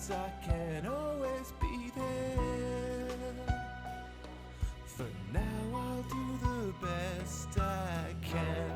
'cause I can't always be there. For now I'll do the best I can.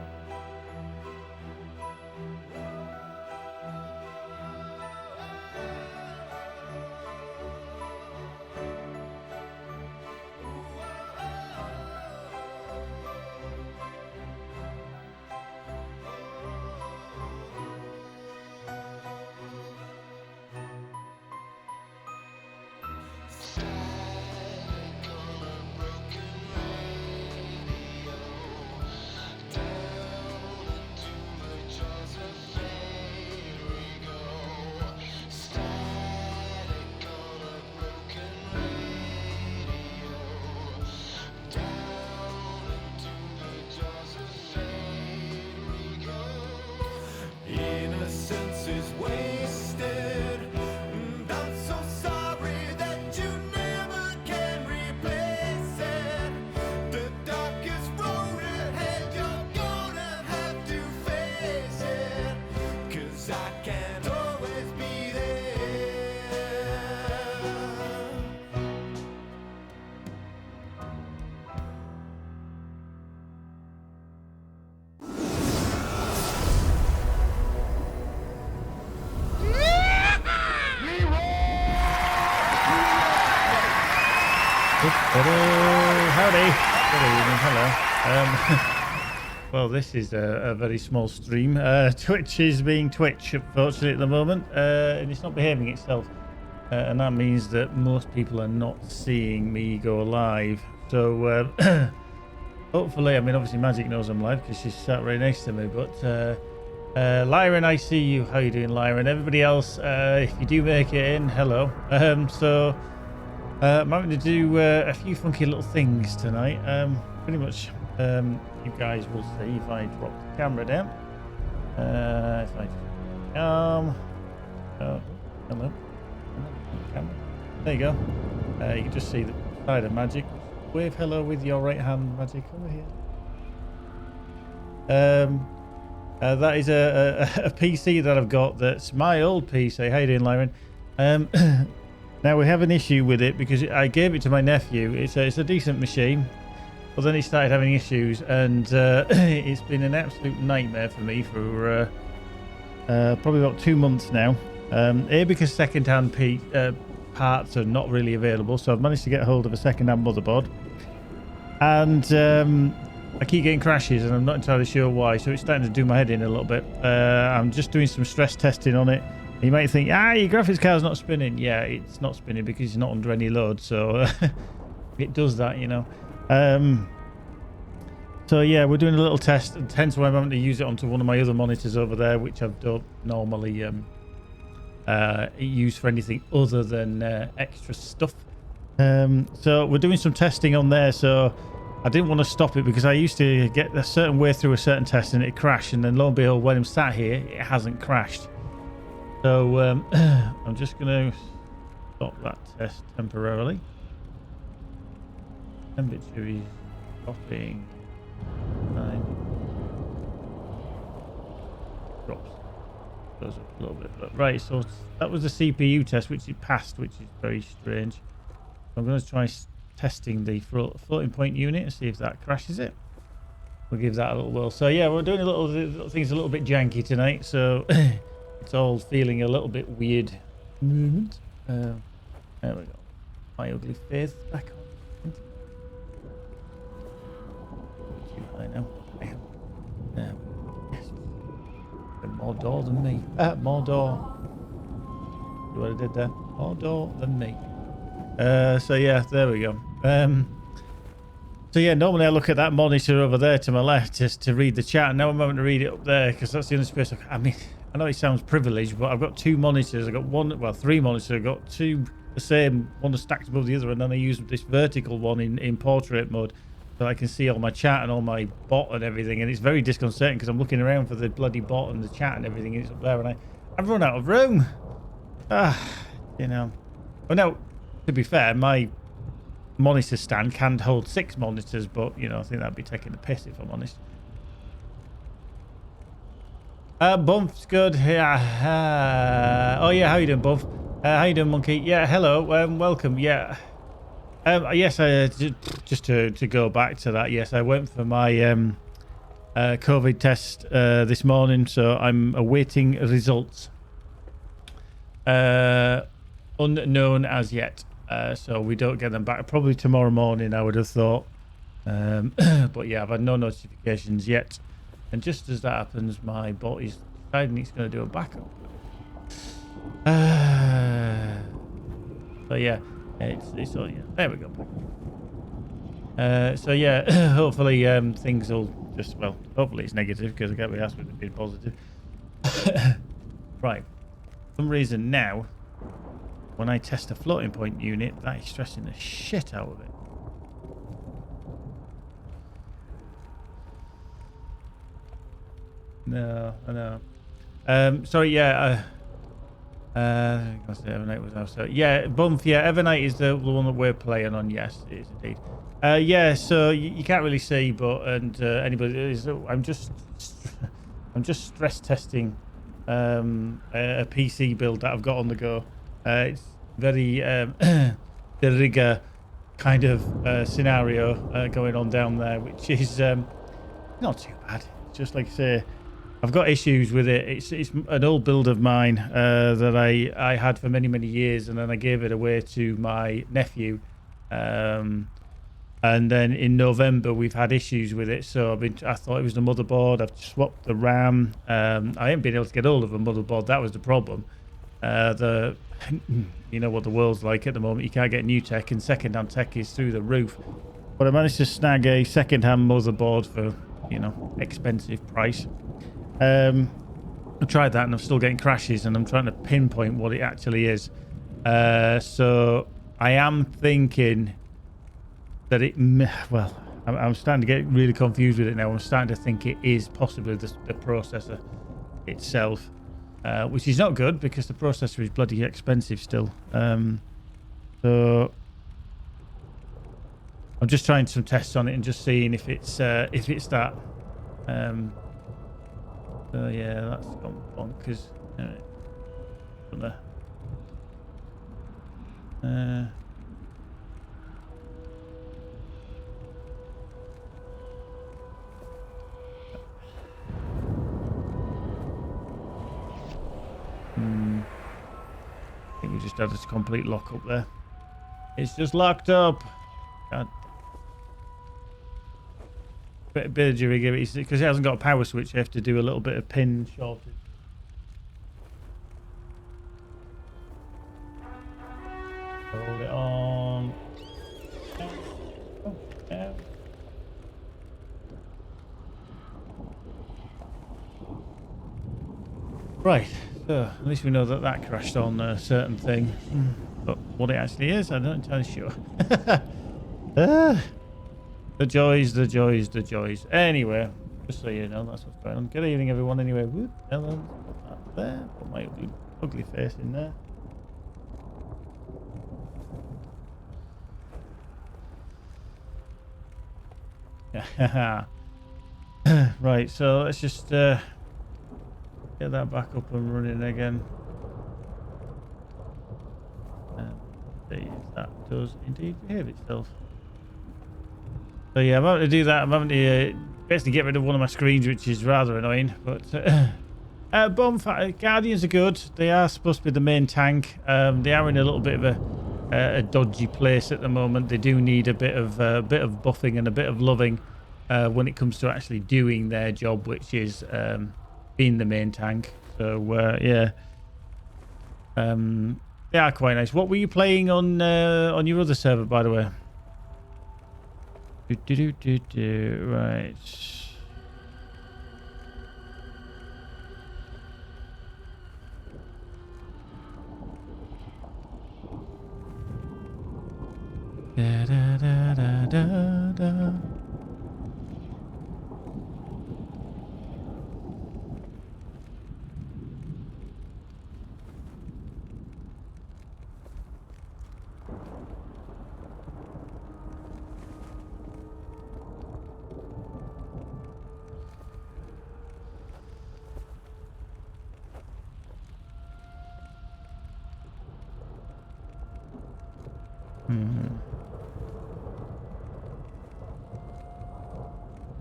Innocence is wasted, and I'm so sorry that you never can replace it. The darkest road ahead, you're gonna have to face it, 'cause I can't always be there. Howdy. Good evening. Hello. Well, this is a very small stream. Twitch is being Twitch, unfortunately, at the moment, and it's not behaving itself. And that means that most people are not seeing me go live. So, hopefully, I mean, obviously, Magic knows I'm live because she's sat right next to me. But, Lyron, I see you. How you doing, Lyron? Everybody else, if you do make it in, hello. I'm having to do a few funky little things tonight. Pretty much, you guys will see if I drop the camera down. If I oh, hello. Camera. There you go. You can just see the side of Magic. Wave hello with your right hand, Magic, over here. That is a PC that I've got. That's my old PC. How you doing, Lyron? Now we have an issue with it because I gave it to my nephew. It's a decent machine, but then he started having issues, and it's been an absolute nightmare for me for probably about 2 months now. Because second-hand parts are not really available, so I've managed to get hold of a second-hand motherboard, and I keep getting crashes, and I'm not entirely sure why. So it's starting to do my head in a little bit. I'm just doing some stress testing on it. You might think, your graphics card's not spinning. Yeah, it's not spinning because it's not under any load, so it does that, you know. So yeah, we're doing a little test, and hence why I'm having to use it onto one of my other monitors over there, which I don't normally use for anything other than extra stuff. So we're doing some testing on there, so I didn't want to stop it because I used to get a certain way through a certain test and it crashed, and then lo and behold, when I'm sat here, it hasn't crashed. So I'm just going to stop that test temporarily. Temperature is dropping. Time drops. Goes up a little bit. But right, so that was the CPU test, which it passed, which is very strange. So I'm going to try testing the floating point unit and see if that crashes it. We'll give that a little whirl. So yeah, we're doing little things a little bit janky tonight. So it's all feeling a little bit weird. There we go. My ugly face back on. Too high now. Yes. Mordor than me. Mordor. See what I did there? Mordor than me. So yeah, there we go. So yeah, normally I look at that monitor over there to my left just to read the chat. Now I'm having to read it up there because that's the only space I mean, I know it sounds privileged, but I've got two monitors. I've got three monitors. I've got two the same, one is stacked above the other, and then I use this vertical one in portrait mode so I can see all my chat and all my bot and everything. And it's very disconcerting because I'm looking around for the bloody bot and the chat and everything, and it's up there, and I've run out of room. You know. Well, now, to be fair, my monitor stand can hold 6 monitors, but, you know, I think that'd be taking the piss if I'm honest. Bump's good. Yeah. Oh yeah, how you doing, Buff? How you doing, Monkey? Yeah, hello. Welcome. Yeah. Yes, just to go back to that. Yes, I went for my COVID test this morning, so I'm awaiting results. Unknown as yet. So we don't get them back probably tomorrow morning, I would have thought. But yeah, I've had no notifications yet. And just as that happens, my bot is deciding it's going to do a backup. So yeah, it's all, yeah. There we go. So yeah, hopefully things will just, well, hopefully it's negative because I can't be asked with it being positive. Right. For some reason now, when I test a floating point unit, that is stressing the shit out of it. No, I know. Sorry, yeah. I was say Evernight was also. Yeah, Bump, yeah, Evernight is the one that we're playing on. Yes, it is indeed. Yeah, so you can't really see, but anybody is. I'm just stress testing a PC build that I've got on the go. It's very the rigger kind of scenario going on down there, which is not too bad. It's just like I say, I've got issues with it. It's an old build of mine that I had for many years, and then I gave it away to my nephew. And then in November we've had issues with it, so I thought it was the motherboard. I've swapped the RAM. I haven't been able to get hold of a motherboard. That was the problem. You know what the world's like at the moment. You can't get new tech, and second-hand tech is through the roof. But I managed to snag a second-hand motherboard for, you know, expensive price. I tried that and I'm still getting crashes, and I'm trying to pinpoint what it actually is. So I am thinking that well, I'm starting to get really confused with it now. I'm starting to think it is possibly the processor itself, which is not good because the processor is bloody expensive still. So I'm just trying some tests on it and just seeing if it's that. So yeah, that's gone bonkers. I think we just had a complete lock up there. It's just locked up. God. Bit of jiggery, because it hasn't got a power switch. You have to do a little bit of pin shortage. Hold it on. Oh, yeah. Right, so at least we know that that crashed on a certain thing. But what it actually is, I'm not entirely sure. The joys. Anyway, just so you know, that's what's going on. Good evening, everyone. Anyway, whoop, hello, that there. Put my ugly face in there. Right, so let's just get that back up and running again. See if that does indeed behave itself. So yeah, I'm having to do that. I'm having to basically get rid of one of my screens, which is rather annoying. But Guardians are good. They are supposed to be the main tank. They are in a little bit of a dodgy place at the moment. They do need a bit of buffing and a bit of loving when it comes to actually doing their job, which is being the main tank. So yeah, they are quite nice. What were you playing on your other server, by the way? Right. Da.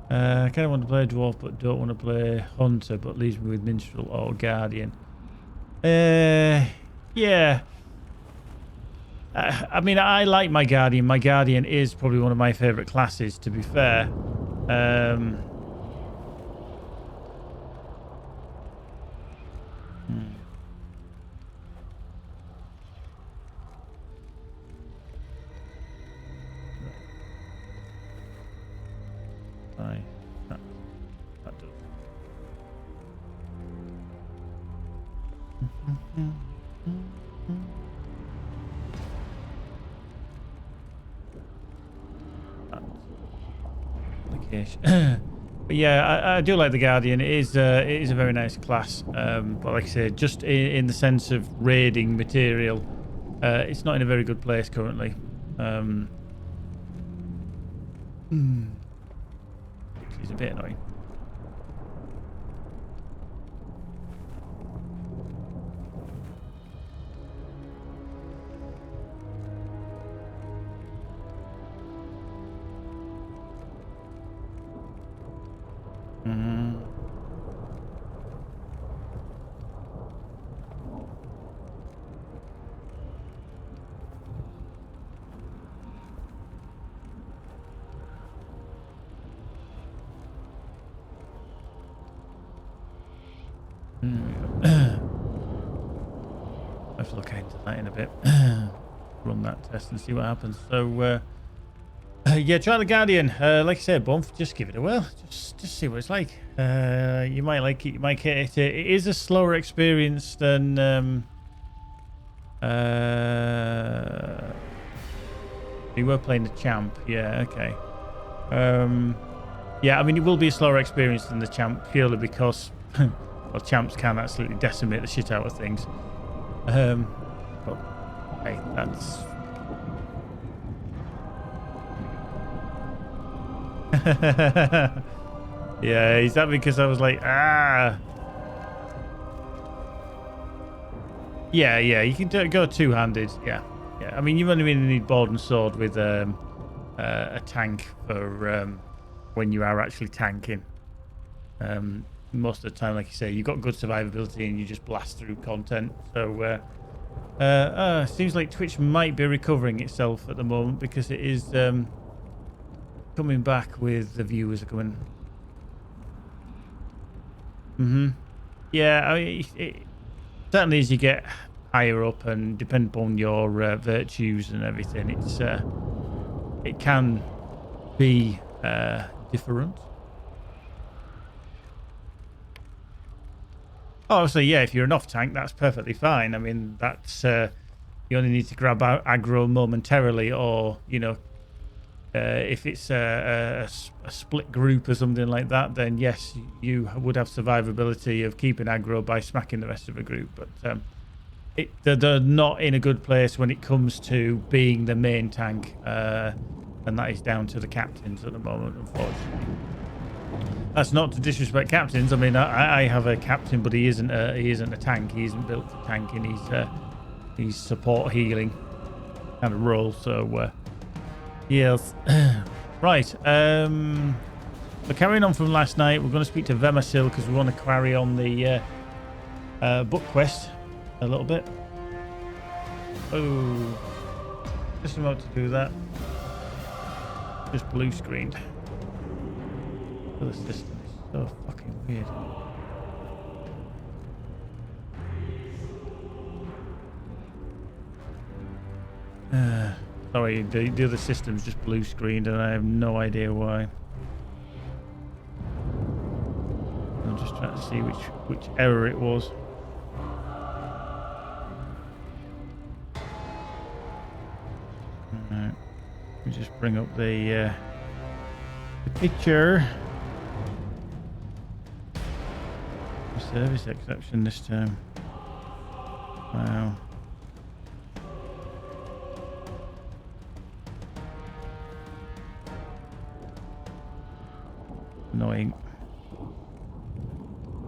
I kind of want to play dwarf, but don't want to play hunter, but leaves me with minstrel or guardian. Yeah. I mean, I like my guardian. My guardian is probably one of my favorite classes, to be fair. That does. But yeah, I do like the Guardian. It is a very nice class. But like I said, just in the sense of raiding material, it's not in a very good place currently. Which is a bit annoying. I have to look into that in a bit. Run that test and see what happens. So, yeah, try the Guardian. Like I said, Bump, just give it a whirl. Just see what it's like. You might like it. You might hate it. It is a slower experience than. You were playing the champ. Yeah. Okay. Yeah. I mean, it will be a slower experience than the champ purely because. Well, champs can absolutely decimate the shit out of things. But hey, that's. Yeah, is that because I was like, ah? Yeah, you can go two-handed. Yeah. I mean, you only really need board and sword with a tank for when you are actually tanking. Most of the time, like you say, you've got good survivability and you just blast through content. So, seems like Twitch might be recovering itself at the moment because it is coming back with the viewers are coming. Yeah, I mean, certainly as you get higher up and depend upon your virtues and everything, it can be different. Oh, obviously, yeah, if you're an off-tank, that's perfectly fine. I mean, that's you only need to grab out aggro momentarily, or, you know, if it's a split group or something like that, then yes, you would have survivability of keeping aggro by smacking the rest of the group. But they're not in a good place when it comes to being the main tank, and that is down to the captains at the moment, unfortunately. That's not to disrespect captains. I mean, I have a captain, but he isn't a tank. He isn't built for tanking. He's support healing kind of role. So yes, right. So carrying on from last night, we're going to speak to Vemasil because we want to carry on the book quest a little bit. Oh, just about to do that. Just blue screened. The system is so fucking weird. Sorry, the other system's just blue screened and I have no idea why. I'm just trying to see which error it was. Alright. Let me just bring up the picture. Service exception this time. Wow. Annoying.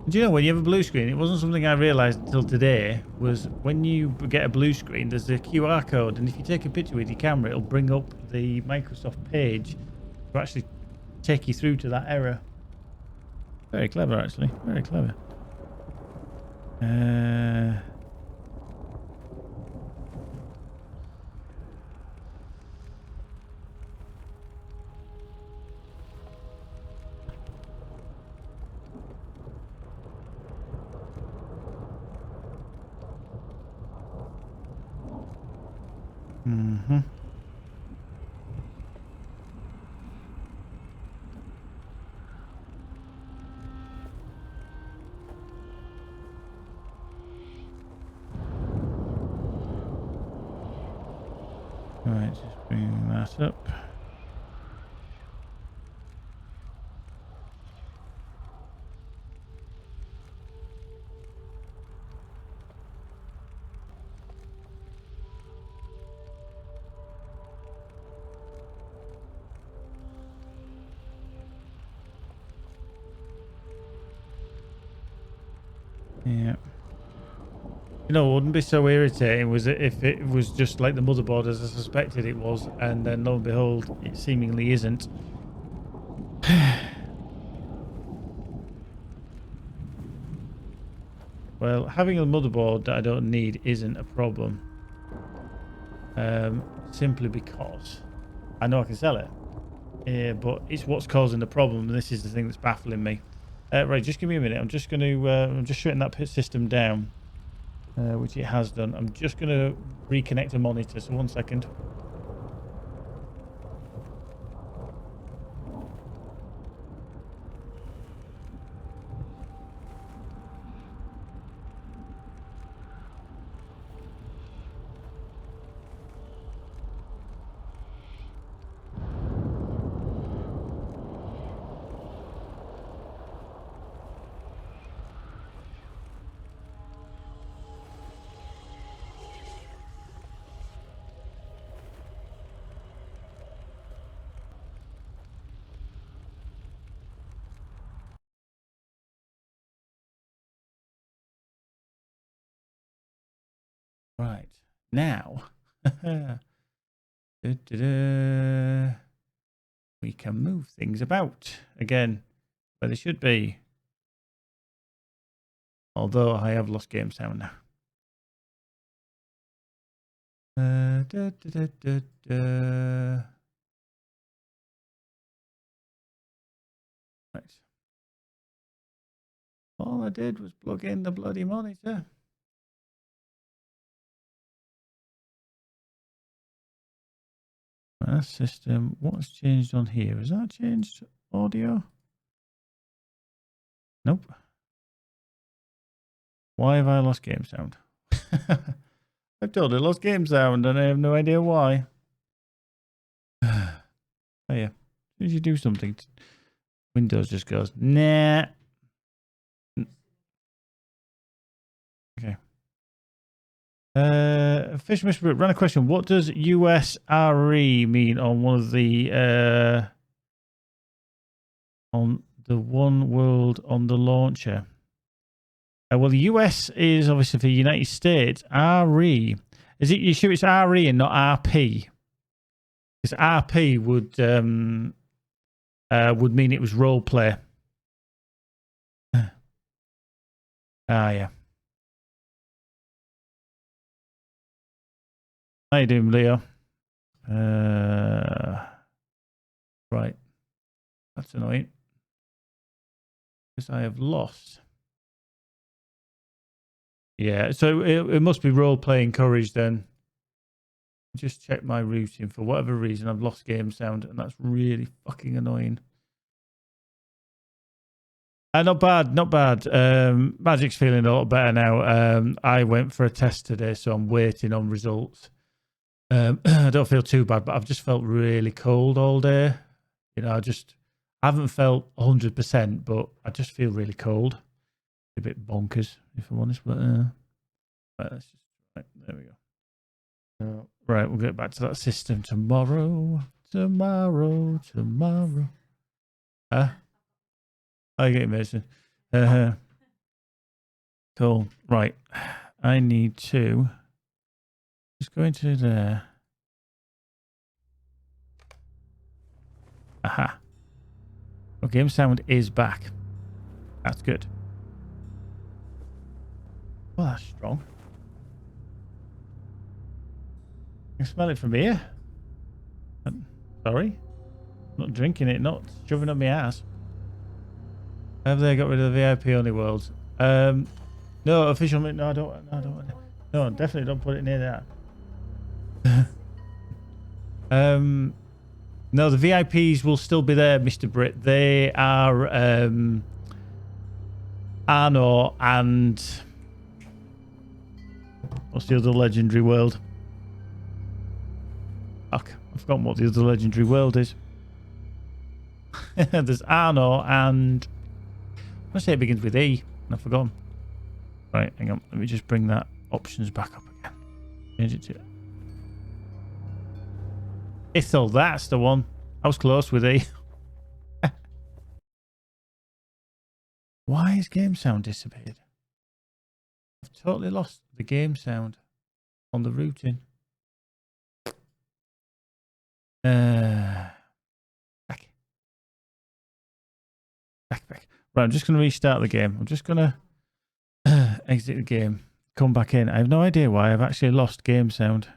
Do you know when you have a blue screen, it wasn't something I realised until today, was when you get a blue screen, there's a QR code, and if you take a picture with your camera, it'll bring up the Microsoft page to actually take you through to that error. Very clever, actually. Very clever. Mm-hmm. Right, just bringing that up. Yeah. You know, what wouldn't be so irritating was it if it was just like the motherboard as I suspected it was, and then lo and behold, it seemingly isn't. Well, having a motherboard that I don't need isn't a problem. Simply because I know I can sell it. But it's what's causing the problem, and this is the thing that's baffling me. Right, just give me a minute. I'm just going to, I'm just shutting that pit system down, which it has done. I'm just going to reconnect a monitor, so 1 second. Right, now, we can move things about again where they should be. Although I have lost game sound now. Right. All I did was plug in the bloody monitor. System. What's changed on here? Has that changed audio? Nope. Why have I lost game sound? I've totally lost game sound and I have no idea why. Oh yeah. As soon as you do something, Windows just goes, nah. Okay. Fish ran a question. What does USRE mean on one of the on the one world on the launcher? Well, the US is obviously for the United States. RE. Is it? You sure it's RE and not RP? Because RP would mean it was role play. Yeah. How you doing, Leo? Right. That's annoying. Because I have lost. Yeah, so it must be role-play encouraged then. Just check my routing. For whatever reason, I've lost game sound, and that's really fucking annoying. Not bad, not bad. Magic's feeling a lot better now. I went for a test today, so I'm waiting on results. I don't feel too bad, but I've just felt really cold all day. You know, I haven't felt 100%, but I just feel really cold. A bit bonkers, if I'm honest, but right, let's just, right, there we go. Right, we'll get back to that system tomorrow. Tomorrow. Huh? I get it, Mason. Cool. Right. I need to just go into there. Aha. Oh, game sound is back. That's good. Well, that's strong. I can smell it from here. Sorry. Not drinking it, not shoving up my ass. Have they got rid of the VIP only worlds? No, official. No, I don't. No, I don't. No, definitely don't put it near that. No, the VIPs will still be there, Mr. Britt. They are Arno and what's the other legendary world? Fuck, I've forgotten what the other legendary world is. There's Arno and I say it begins with E, and I've forgotten. Right, hang on. Let me just bring that options back up again. Change it to Ithel. That's the one. I was close with E. Why has game sound disappeared? I've totally lost the game sound on the routing. Back. Right, I'm just going to restart the game. I'm just going to exit the game, come back in. I have no idea why I've actually lost game sound.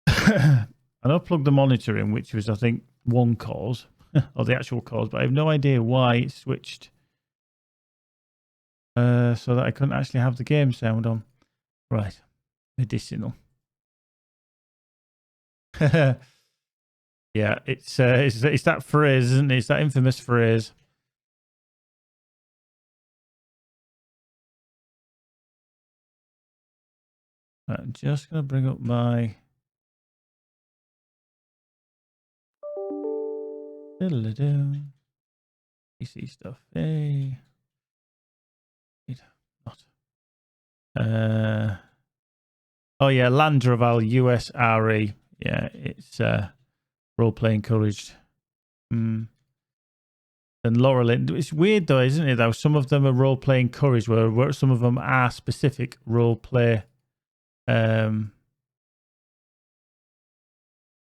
I unplugged the monitor in, which was, I think, one cause, or the actual cause, but I have no idea why it switched so that I couldn't actually have the game sound on. Right. Medicinal. Yeah, it's that phrase, isn't it? It's that infamous phrase. Right, I'm just going to bring up my... PC stuff. Hey. Not. Oh yeah, Landraval USRE. Yeah, it's role-play encouraged. And Laurel. It's weird though, isn't it? Though some of them are role-play encouraged, where some of them are specific role-play.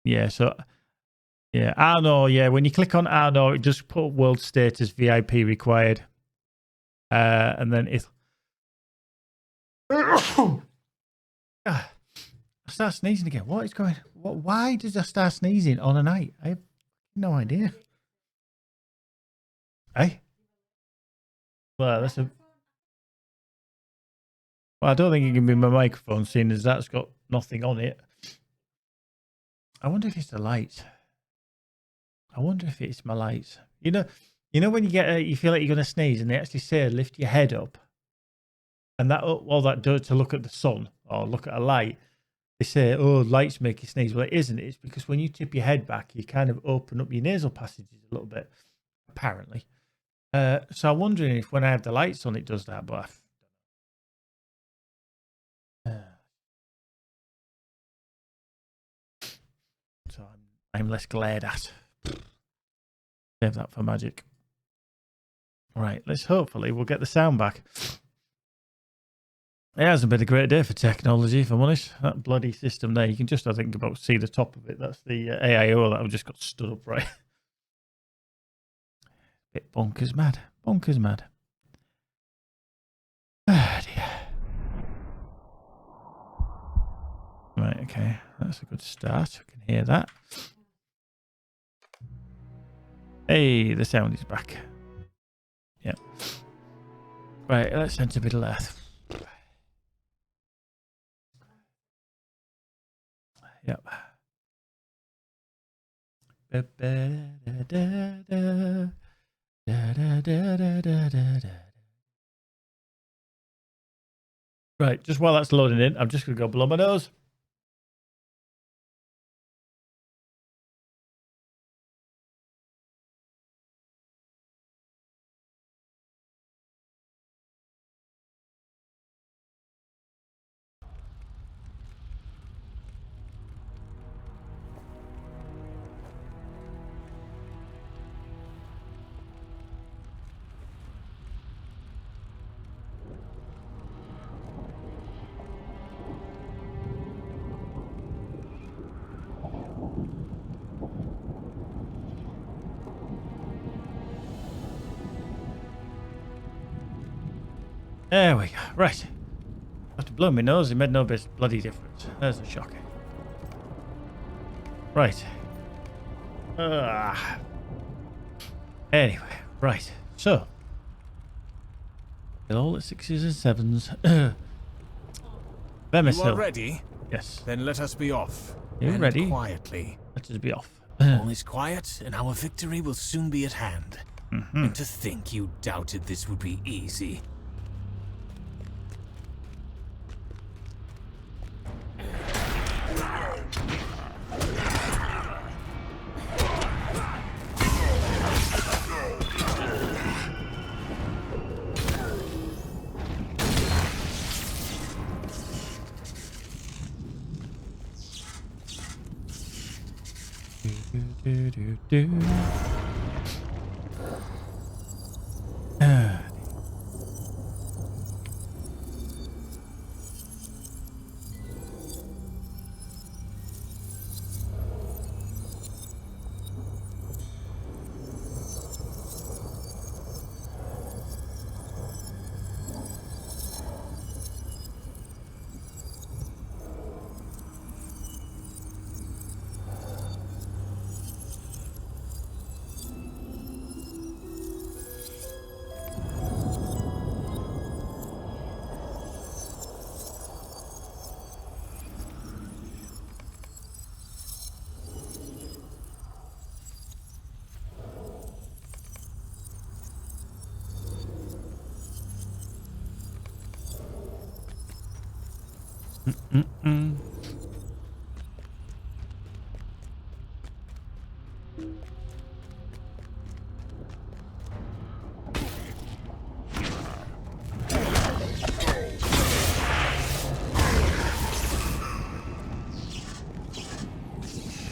Yeah. So yeah, Arno. Yeah, when you click on Arno, it just put world status VIP required, and then it. I start sneezing again. What is going? What? Why does I start sneezing on a night? I have no idea. Hey. Well, that's a. Well, I don't think it can be my microphone, seeing as that's got nothing on it. I wonder if it's the lights. I wonder if it's my lights. You know when you get you feel like you're gonna sneeze, and they actually say lift your head up, and that all that does to look at the sun or look at a light. They say, oh, lights make you sneeze. Well, it isn't. It's because when you tip your head back, you kind of open up your nasal passages a little bit, apparently. So I'm wondering if when I have the lights on, it does that. But so I'm less glared at. Save that for magic. Right, hopefully we'll get the sound back. It hasn't been a great day for technology, if I'm honest. That bloody system there, you can just, I think, about see the top of it. That's the AIO that I've just got stood up right. Bit bonkers mad. Bonkers mad. Ah, dear. Right, okay. That's a good start. I can hear that. Hey, the sound is back. Yep. Right, let's enter Middle Earth. Yep. Right, just while that's loading in, I'm just going to go blow my nose. There we go. Right. After blowing my nose, it made no bloody difference. There's a shocker. Right. Anyway, right. So, they're all at 6s and 7s. You are ready? Yes. Then let us be off. You're And ready? quietly. Let us be off. All is quiet, and our victory will soon be at hand. And to think you doubted this would be easy.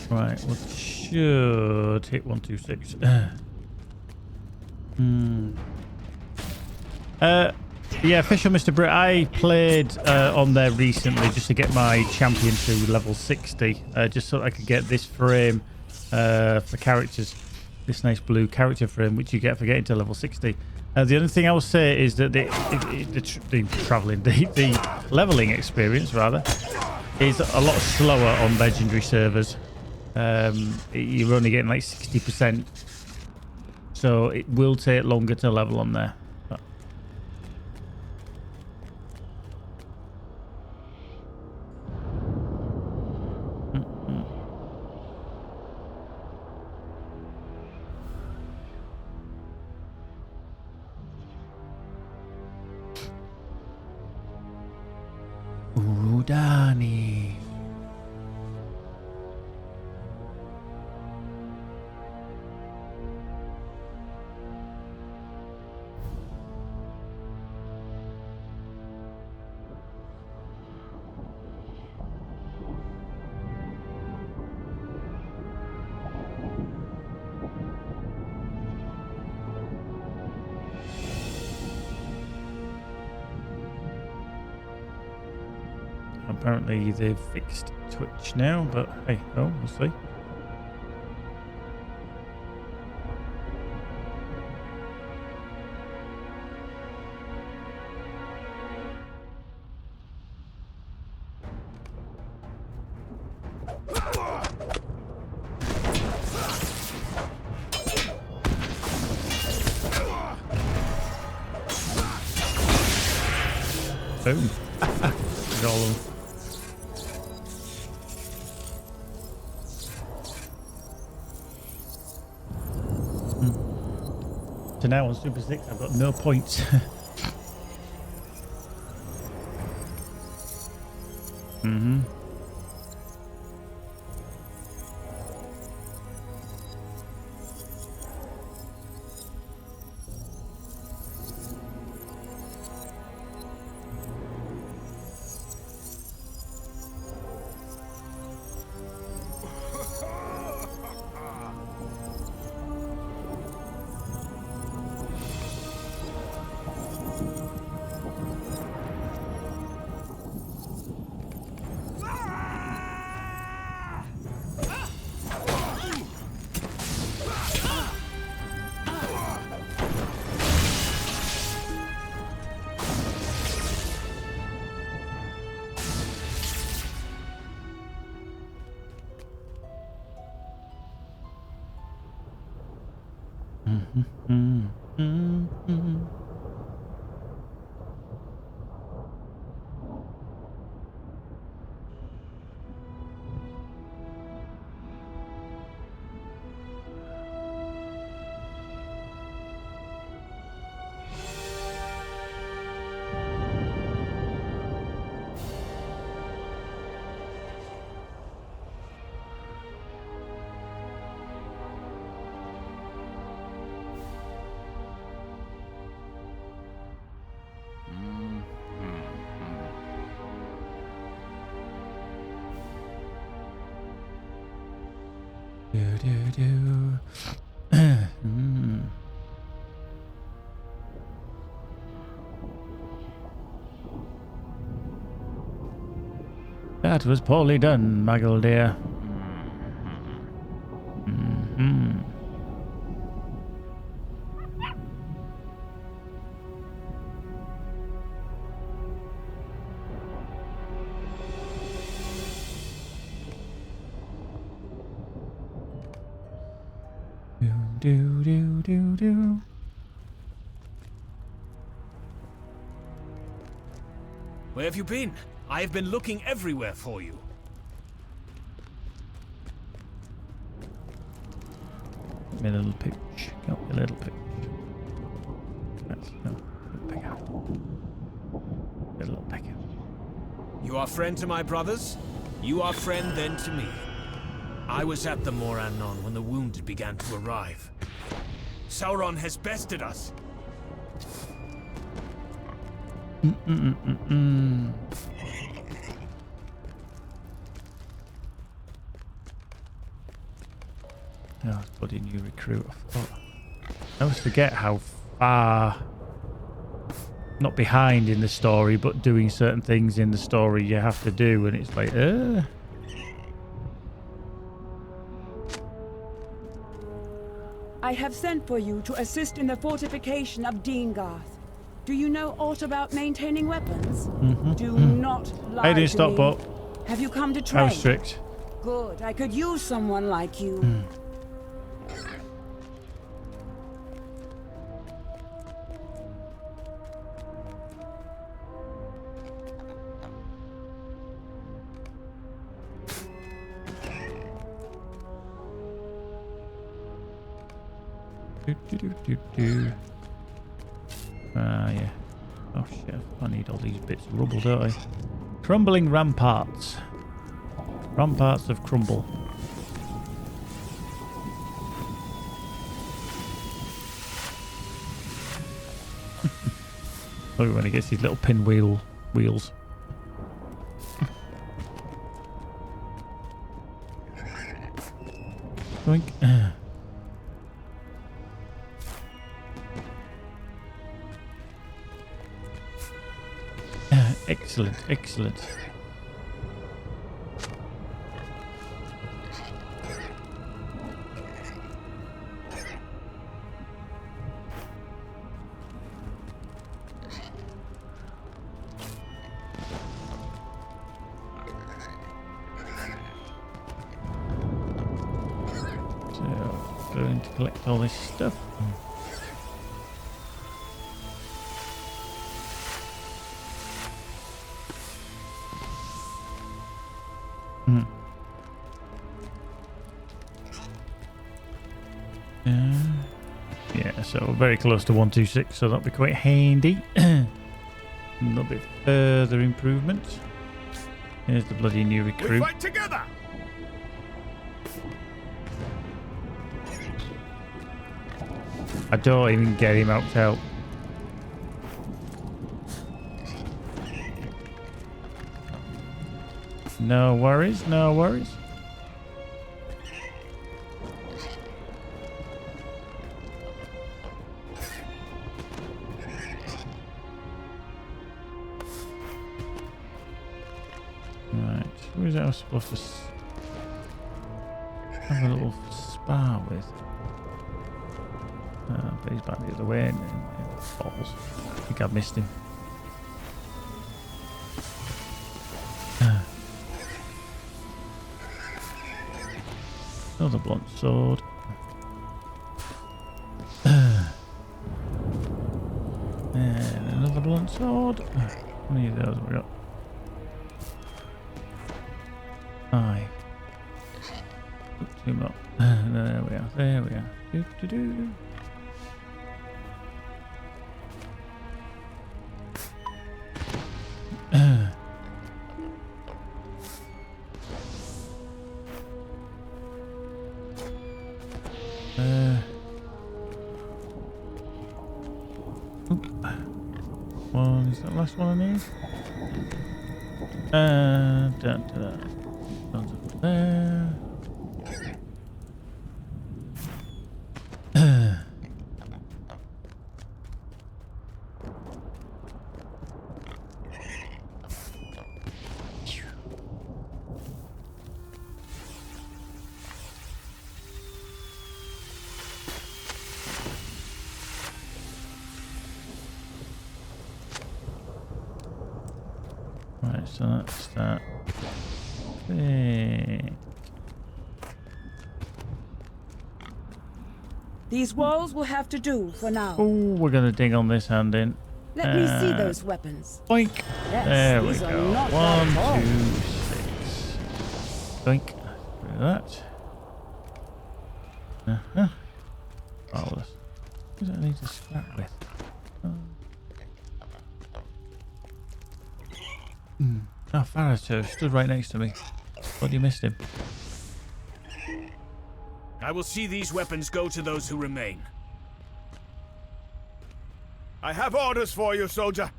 Right, what should hit 126? Yeah, official Mr. Britt. I played on there recently just to get my champion to level 60, just so I could get this frame for characters, this nice blue character frame, which you get for getting to level 60. The only thing I will say is that the leveling experience rather is a lot slower on legendary servers. You're only getting like 60%, so it will take longer to level on there. Udani. Apparently they've fixed Twitch now, but hey, oh, we'll see. Boom. Got all of them. So now on Super 6, I've got no points. That was poorly done, Muggle dear. Do. Where have you been? I have been looking everywhere for you. Give me a little pitch. Got me a little pitch. That's no pick out. A little pick out. You are friend to my brothers? You are friend then to me. I was at the Morannon when the wounded began to arrive. Sauron has bested us. Oh, bloody new recruit. I always forget how far, not behind in the story, but doing certain things in the story you have to do, and it's like, I have sent for you to assist in the fortification of Deengarth. Do you know aught about maintaining weapons? Do not lie I didn't to stop, me. but Have you come to I train? was strict. Good. I could use someone like you. Do. Yeah. Oh shit, I need all these bits of rubble, don't I? Crumbling ramparts. Ramparts of crumble. Oh, when he gets his little wheels. Boink. Excellent. So, going to collect all this stuff. Yeah, so we're very close to 126, so that'll be quite handy. A little bit further improvement. Here's the bloody new We recruit. fight together! I don't even get him out to help. No worries. Right, who is that I was supposed to have a little spar with? But he's back the other way and falls. I think I've missed him. Another blunt sword. blunt sword. How many of those have we got? 5. Oops, 2 more. There we are. There we are. Do, do, do. One is that last one I need. One's up there. Right, so that's that. Okay. These walls will have to do for now. Oh, we're gonna dig on this hand in. Let me see those weapons. Boink. Yes, There we these are go. not bad 1, at all. 2, 6. Boink. Rid of that. Marvelous. What does that need to scrap with? Oh, Farato stood right next to me. Thought you missed him. I will see these weapons go to those who remain. I have orders for you, soldier.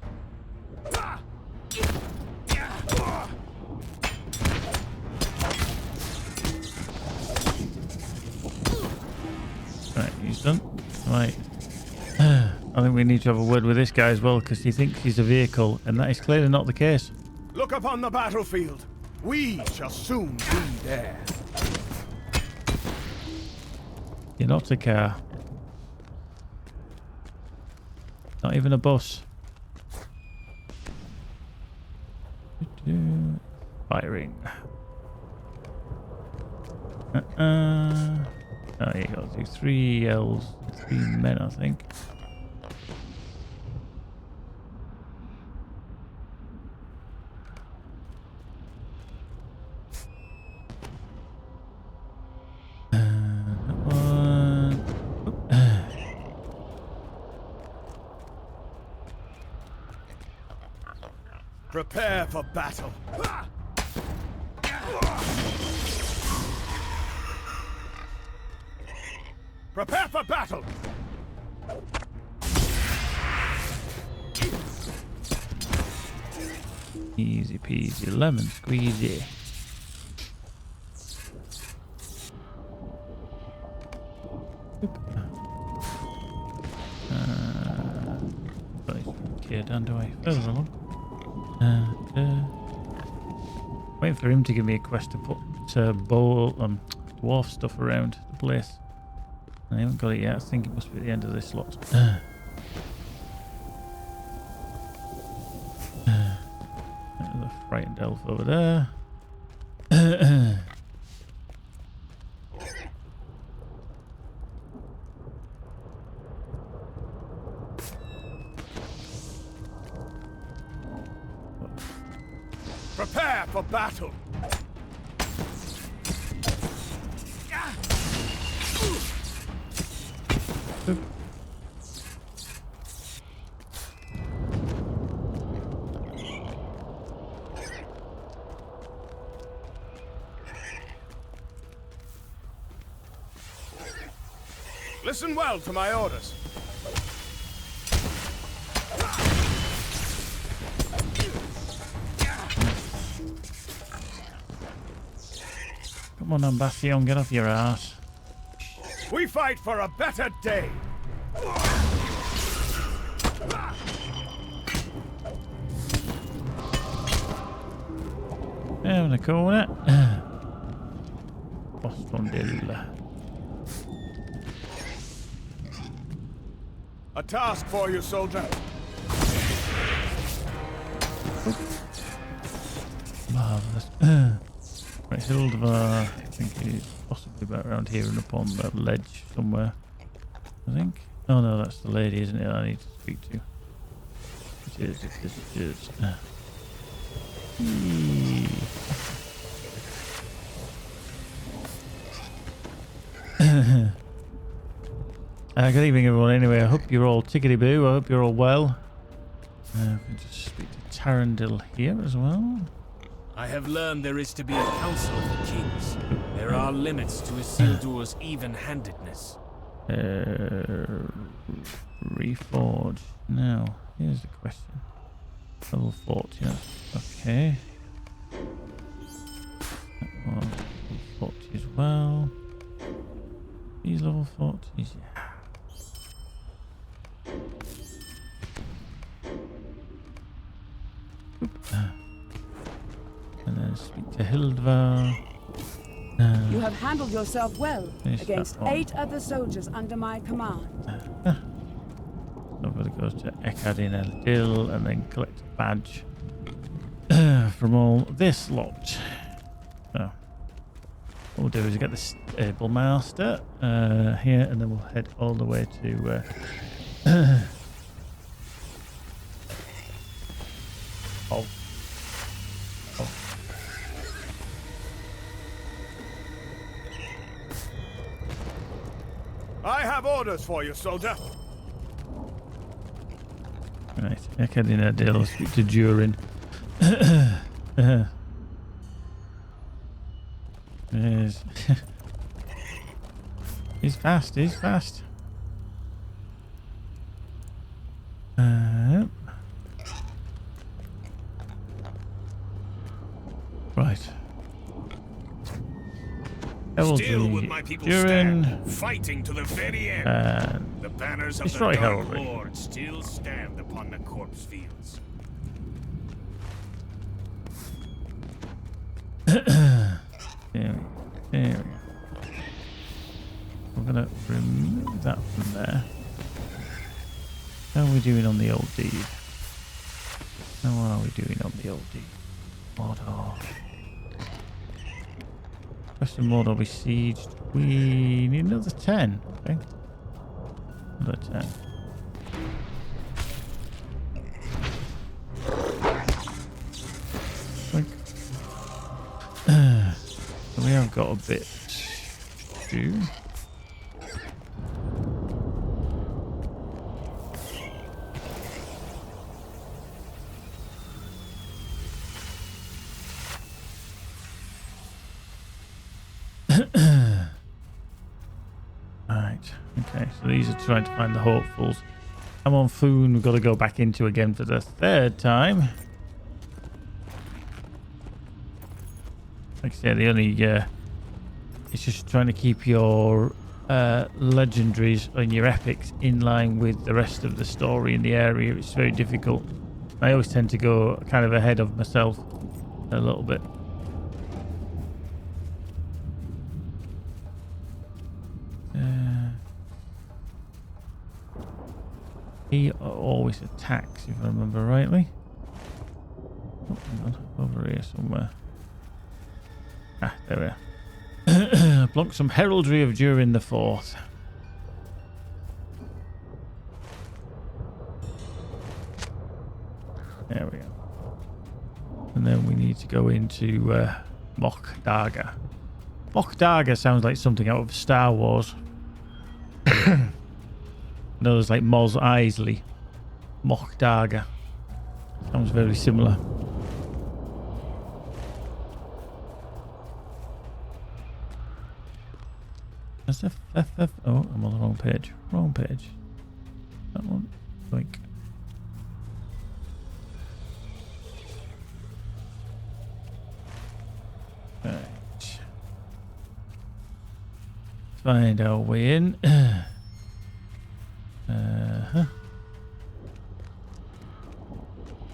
Right, he's done. Right. I think we need to have a word with this guy as well because he thinks he's a vehicle, and that is clearly not the case. Look upon the battlefield. We shall soon be there. You're not a car. Not even a bus. Firing. Oh, you got to do 3 L's, 3 men, I think. Prepare for battle. Prepare for battle. Easy peasy lemon squeezy. Okay, down the way further along. Waiting for him to give me a quest to put dwarf stuff around the place. I haven't got it yet. I think it must be at the end of this lot. There's a frightened elf over there. Prepare for battle. Listen well to my orders. Come on, Ambassador, get off your ass. We fight for a better day. Having a corner. Postondilla. A task for you, soldier. Marvellous. Right, Hildevar, I think he's possibly about around here and up on that ledge somewhere. I think. Oh no, that's the lady, isn't it? I need to speak to. It is. Eee. Good evening, everyone. Anyway, I hope you're all tickety-boo. I hope you're all well. We can just speak to Tarandil here as well. I have learned there is to be a council of the kings. There are limits to Isildur's even-handedness. Reforge. Now, here's the question. Level 40. Okay. That one, level 40 as well. These level 40s, yeah. And then speak to Hildvar. You have handled yourself well Finish against that one. 8 other soldiers under my command. Nobody goes to Ekadin El Dil and then collect a badge from all this lot. So, what we'll do is get the stable master here, and then we'll head all the way to. Oh. I have orders for you, soldier. Right, Ekadin El Dil, speak to Durin. Yes. He's fast, he's fast. Right. Still would my people Durin. stand, fighting to the very end. The banners of destroy the Dark heraldry. Lord still stand upon the corpse fields. There we go. We're gonna remove that from there. How are we doing on the old deed? How are we doing on the old deed? Mordor. Question Mordor Besieged. We need another 10, I think. Another 10. So we have got a bit to do. Right, okay, so these are trying to find the hopefuls. I'm on Foon, we've got to go back into again for the 3rd time. Like I said, the only it's just trying to keep your legendaries and your epics in line with the rest of the story in the area. It's very difficult. I always tend to go kind of ahead of myself a little bit. He always attacks, if I remember rightly. Oh, hang on, over here somewhere. Ah, there we are. Block some heraldry of Durin the Fourth. There we go. And then we need to go into Mock Darga. Mock Darga sounds like something out of Star Wars. No, there's like Mos Eisley. Mock Darga. Sounds very similar. That's oh, I'm on the wrong page. Wrong page. That one. Like. Right. Find our way in.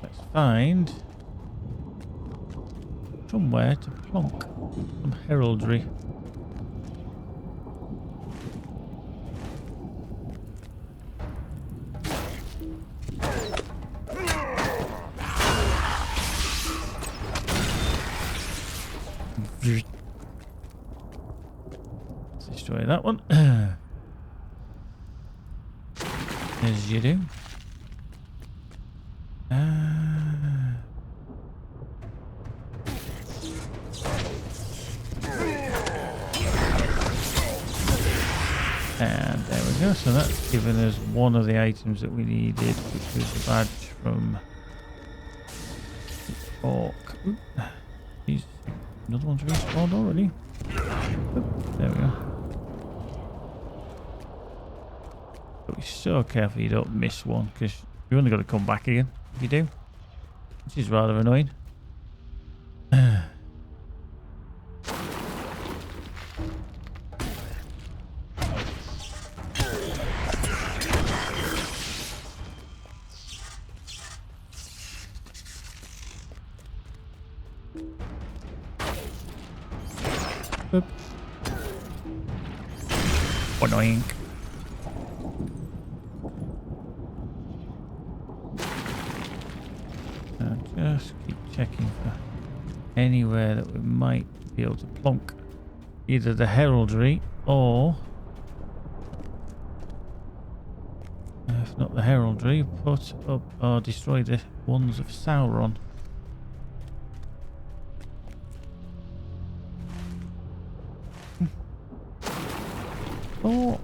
Let's find somewhere to plonk some heraldry. Let's destroy that one. As you do. And there we go. So that's given us one of the items that we needed, which was the badge from the orc. Oop. Jeez. Another one's respawned already. Oop. There we go. But be so careful you don't miss one, because you've only got to come back again if you do, which is rather annoying. Boop. Annoying. Just keep checking for anywhere that we might be able to plonk either the heraldry or, if not the heraldry, put up or destroy the ones of Sauron. Oh,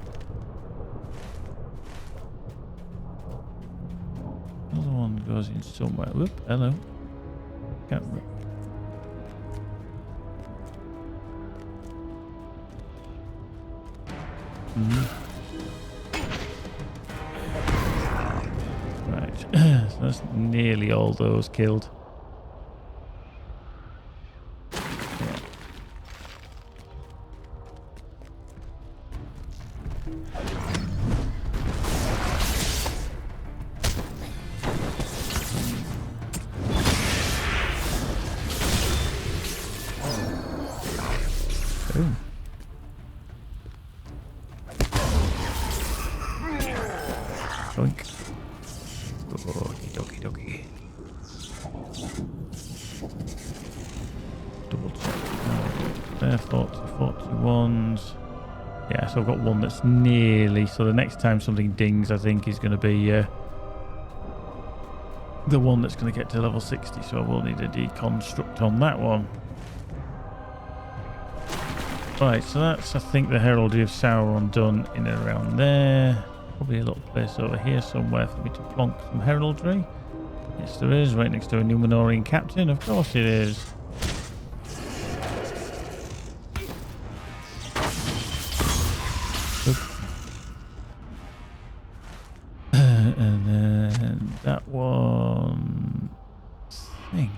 another one goes in somewhere. Whoop, hello. Can't Right, so that's nearly all those killed. Boom. Doink. Okie dokie dokie. Double check. There, 41s. Yeah, so I've got one that's nearly. So the next time something dings, I think is going to be the one that's going to get to level 60. So I will need a deconstruct on that one. Right, so that's, I think, the Heraldry of Sauron done in and around there. Probably a little place over here somewhere for me to plonk some heraldry. Yes, there is, right next to a Numenorian captain. Of course it is. And then that one, I think.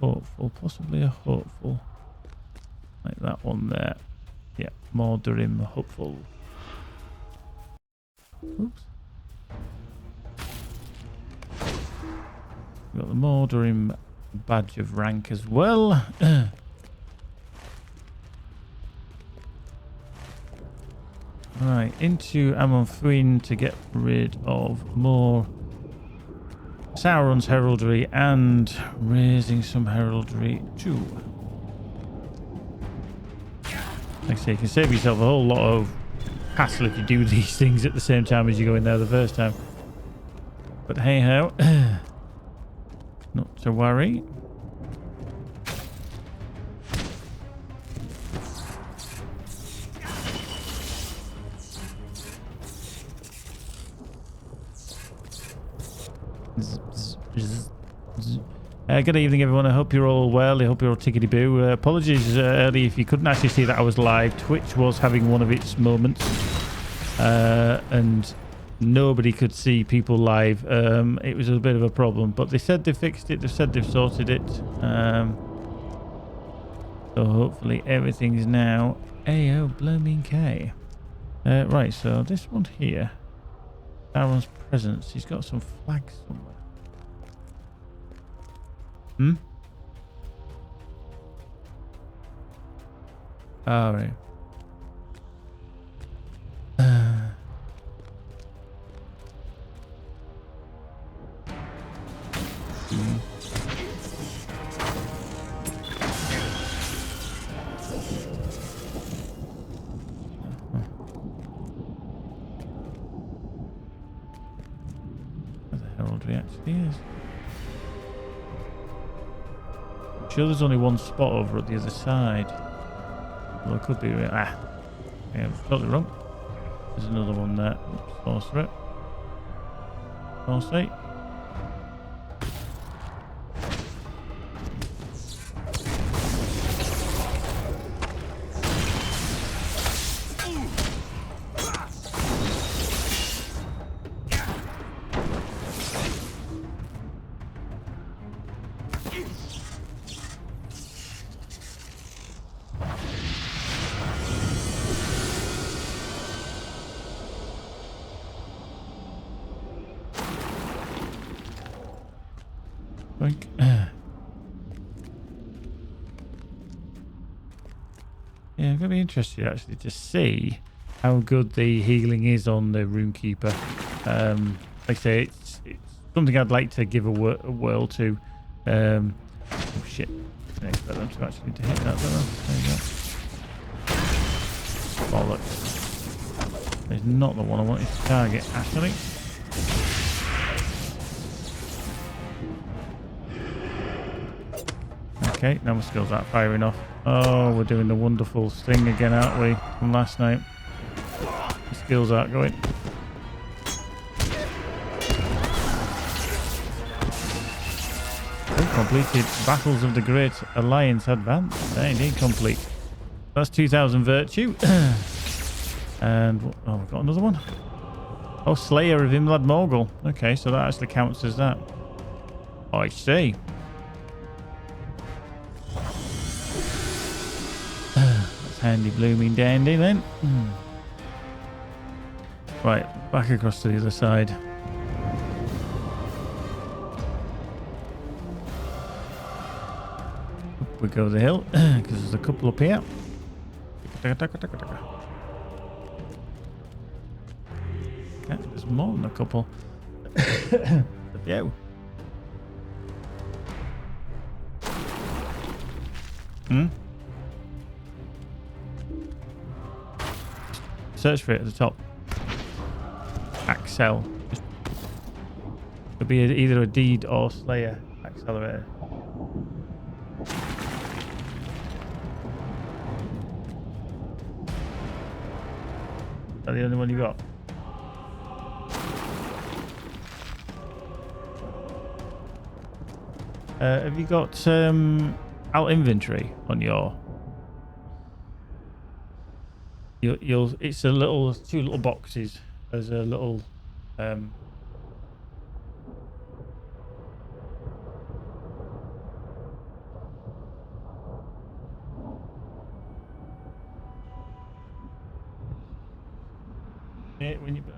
Hopeful, possibly a hopeful, like that one there. Yeah, Mordor hopeful. Oops. We've got the Mordor badge of rank as well. Right, into Amon Thuin to get rid of more Sauron's heraldry and raising some heraldry too. Like I say, you can save yourself a whole lot of hassle if you do these things at the same time as you go in there the first time. But hey ho, not to worry. Good evening, everyone. I hope you're all well. I hope you're all tickety-boo. Apologies early if you couldn't actually see that I was live. Twitch was having one of its moments, and nobody could see people live. It was a bit of a problem, but they said they fixed it. They said they've sorted it. So hopefully everything's now A-O blooming K. Right, so this one here, Sauron's presence. He's got some flags somewhere. All right. inventory actually is. I'm sure there's only one spot over at the other side. Well, it could be. Yeah, I'm totally wrong. There's another one there. Oops, sorcery. Sorcery. Yeah, I'm going to be interested actually to see how good the healing is on the Rune-Keeper. Like I say, it's something I'd like to give a whirl to. Oh shit. I expect them to actually to hit that, don't I? There you go. Bollocks. It's not the one I wanted to target, actually. Okay, now my skills aren't firing off. Oh, we're doing the wonderful thing again, aren't we? From last night. The skills aren't going. Completed Battles of the Great Alliance Advance. Indeed, complete. That's 2,000 virtue. And, oh, we've got another one. Oh, Slayer of Imlad Morgul. Okay, so that actually counts as that. Oh, I see. That's handy blooming dandy then. Right, back across to the other side. Up we go the hill, because there's a couple up here. Okay, there's more than a couple. The view. Search for it at the top. Axel. Could be either a deed or Slayer accelerator. Is that the only one you got? Have you got out inventory on your? You'll. It's a little, two little boxes. There's a little.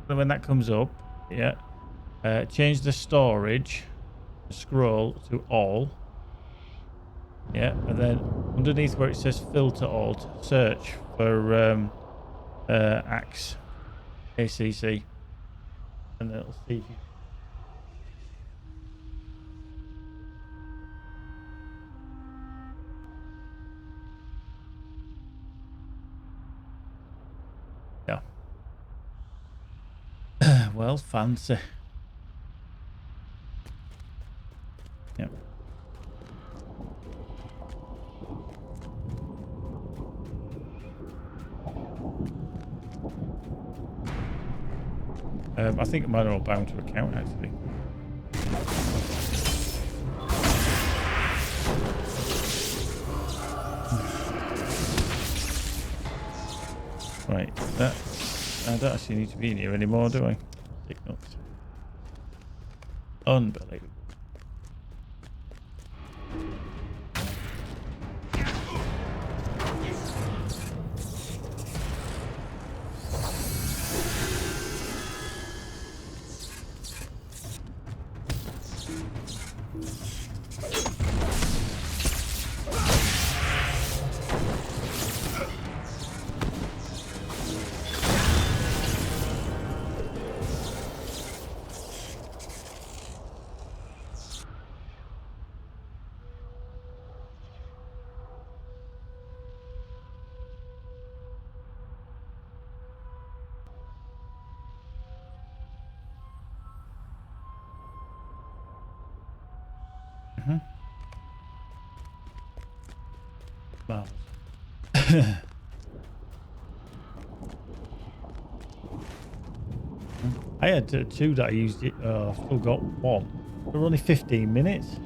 When that comes up, yeah. Change the storage. Scroll to all. Yeah, and then underneath where it says filter alt, search for axe ACC, and then it'll see if you. Yeah. Well, fancy. Yep. I think mine are all bound to account actually. Right, that I don't actually need to be in here anymore, do I? Take notes. Unbelievable. I had two that I used it. I've still got one. They're only 15 minutes.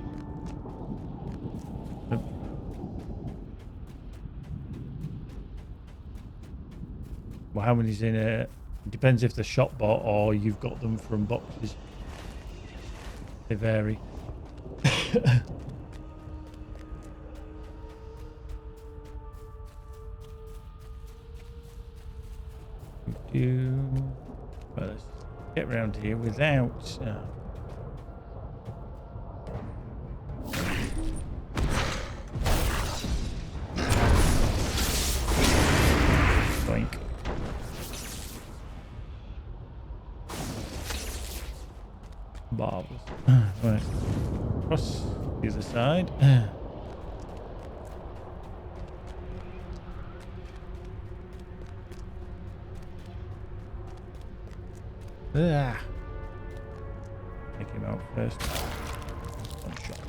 Well, how many's in it? Depends if they're shop bought or you've got them from boxes. They vary. Well, let's get around here without. Boink. Marvelous. Right. Across the other side. Take him out first. One shot.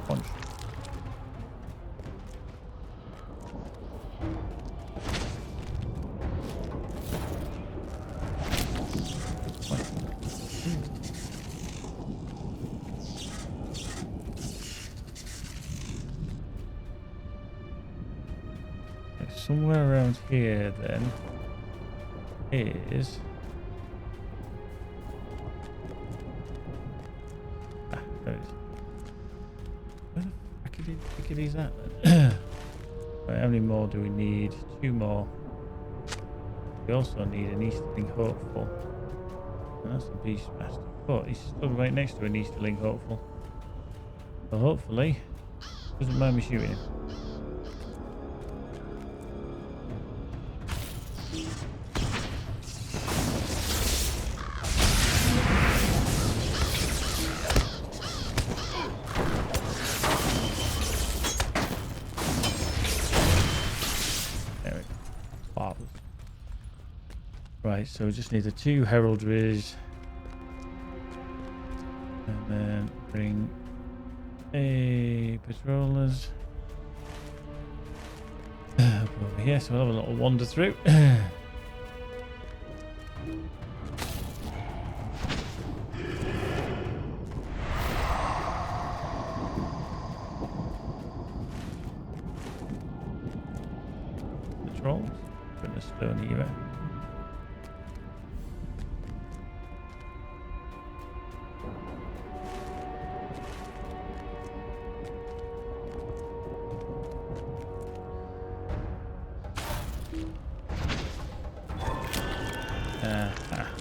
One shot. Somewhere around here then is there it is. Where the fuck are these at then? Right, how many more do we need? 2 more. We also need an Easterling Hopeful. And that's the Beastmaster. But he's still right next to an Easterling Hopeful. So hopefully doesn't mind me shooting him. Right, so we just need the 2 heraldries and then bring a patrollers over here, so we'll have a little wander through. Patrols, put a stone here.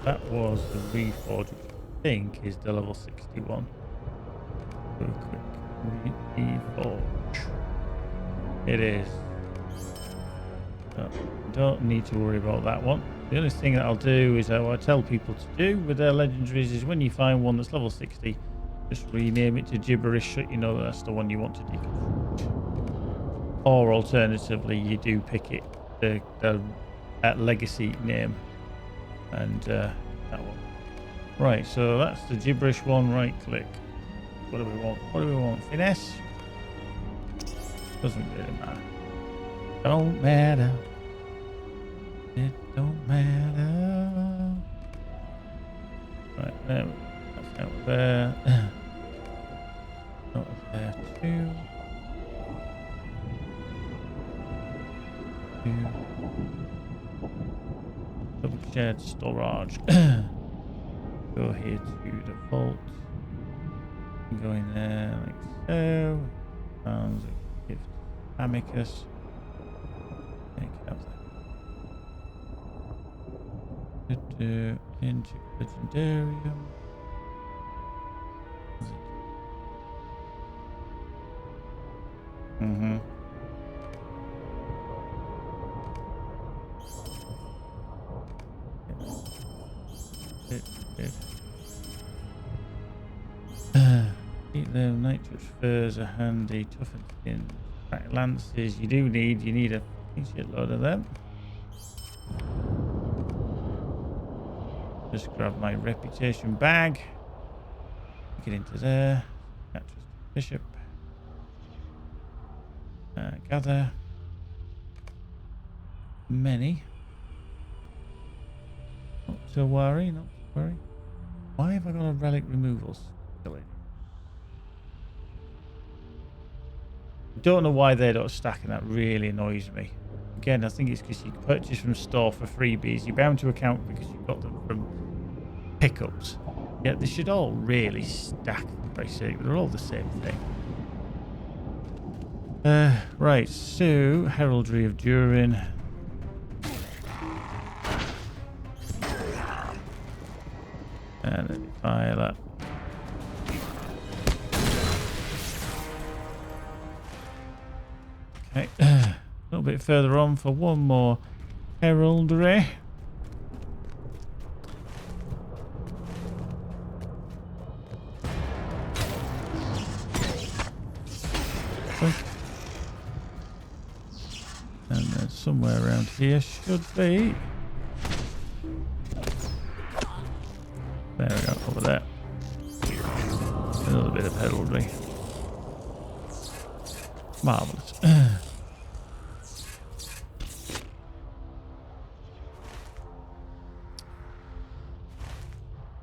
That was the reforge, which I think is the level 61. Do a quick reforge. It is. So don't need to worry about that one. The only thing that I'll do is what I tell people to do with their legendaries is when you find one that's level 60, just rename it to gibberish so you know that's the one you want to deconstruct. Or alternatively, you do pick it the legacy name. And that one. Right, so that's the gibberish one. Right click. What do we want? What do we want? Finesse? Doesn't really matter. Don't matter. It don't matter. Right, there we go. That's out there. Out there too. Double shared storage. Go here to the vault. Go in there like so. Found a gift amicus. Take it out there. Into legendarium. Keep them nitrous furs are handy, toughened skin, back lances. You need a shitload of them. Just grab my reputation bag. Get into there. Can't trust the bishop. Gather. Many. Not to worry, not to worry. Why have I got a relic removals? Don't know why they're not stacking. That really annoys me. Again, I think it's because you purchase from store for freebies. You're bound to account because you got them from pickups. Yeah, they should all really stack, for Christ's sake. They're all the same thing. Right, so Heraldry of Durin. And then fire that. Okay, a little bit further on for one more heraldry. And then somewhere around here should be. There we go, over there. A little bit of heraldry. Marvellous.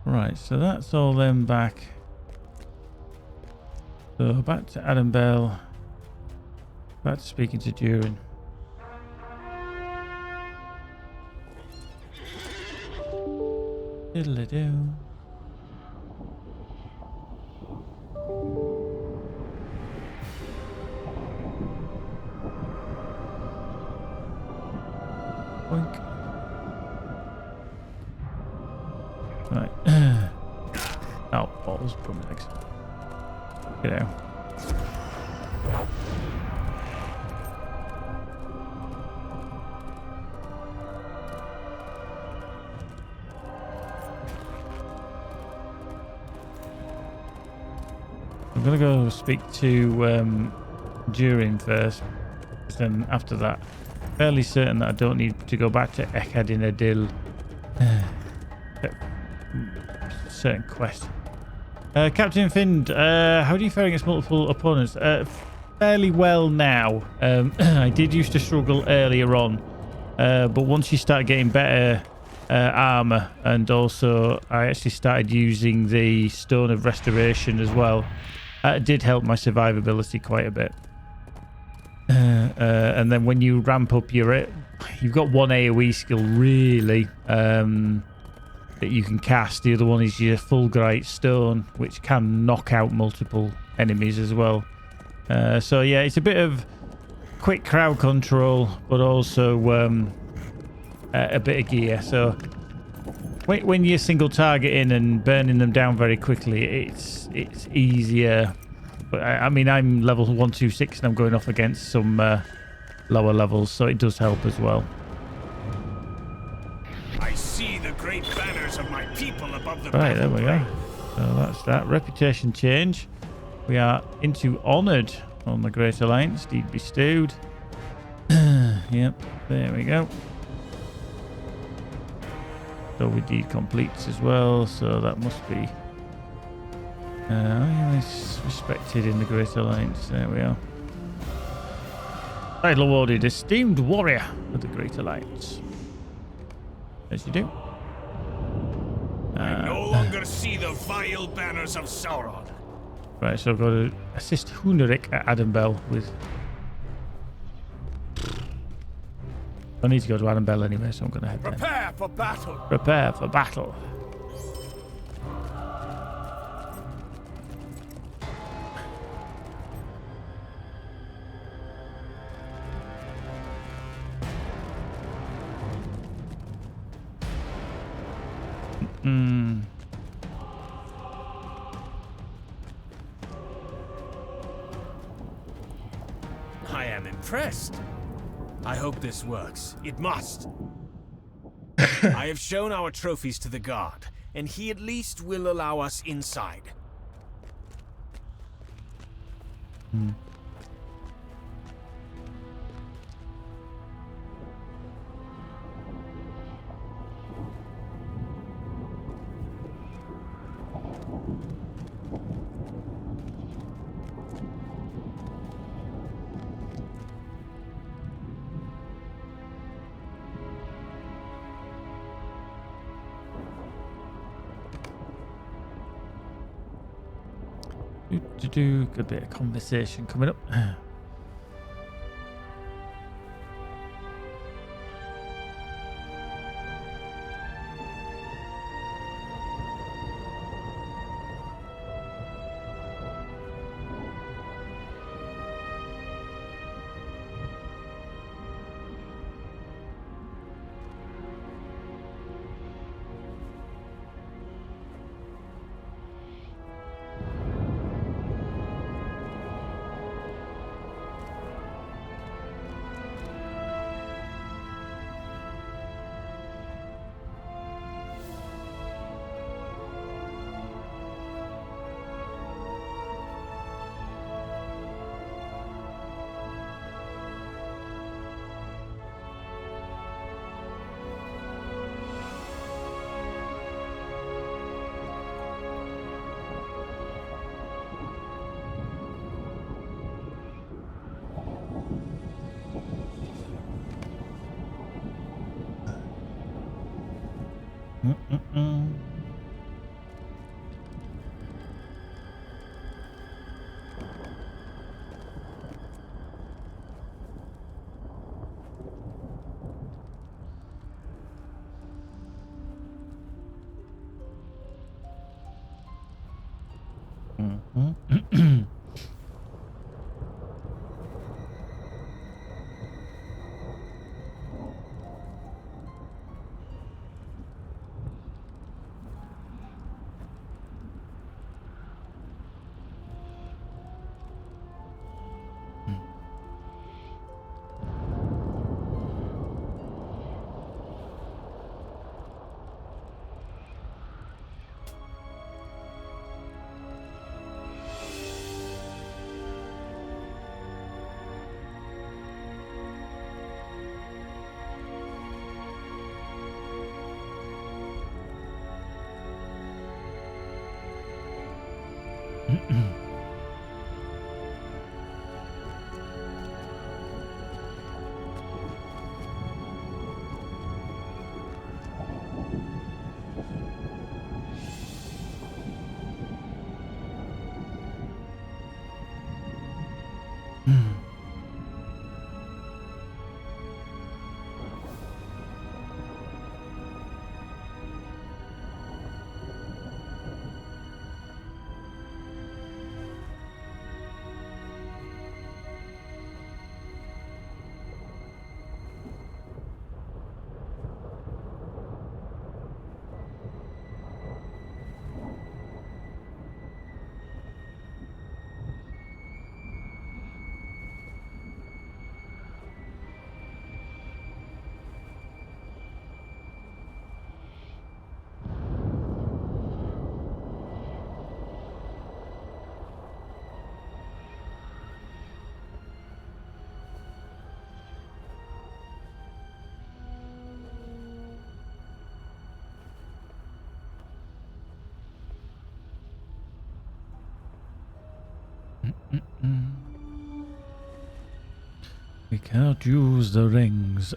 Right, so that's all them back. So back to Adam Bell. Back to speaking to Durin. Diddle-a-doo. Boink. Right. Oh, balls, put my legs. Get out. I'm gonna go speak to Durin first. Then after that, fairly certain that I don't need to go back to Ekadin-Adil. Certain quest. Captain Finn, how do you fare against multiple opponents? Fairly well now. I did used to struggle earlier on, but once you start getting better armor, and also I actually started using the Stone of Restoration as well. It did help my survivability quite a bit. And then when you ramp up you've got one AoE skill really that you can cast. The other one is your Fulgurite Stone, which can knock out multiple enemies as well. So yeah, it's a bit of quick crowd control, but also a bit of gear. So when you're single targeting and burning them down very quickly, it's easier. But I mean, I'm level 126 and I'm going off against some lower levels, so it does help as well. I see the great banners of my people above the Right, there we go. So that's that. Reputation change. We are into honoured on the Great Alliance. Deed bestowed. Yep, there we go. So we deed completes as well, so that must be it's respected in the Great Alliance. There we are. Title awarded Esteemed Warrior of the Great Alliance. As you do. I no longer see the vile banners of Sauron. Right, so I've got to assist Huneric at Adam Bell with... I need to go to Adam Bell anyway, so I'm going to head there. Prepare for battle. Prepare for battle. I am impressed. I hope this works. It must. I have shown our trophies to the guard, and he at least will allow us inside. Good bit of conversation coming up. We cannot use the rings.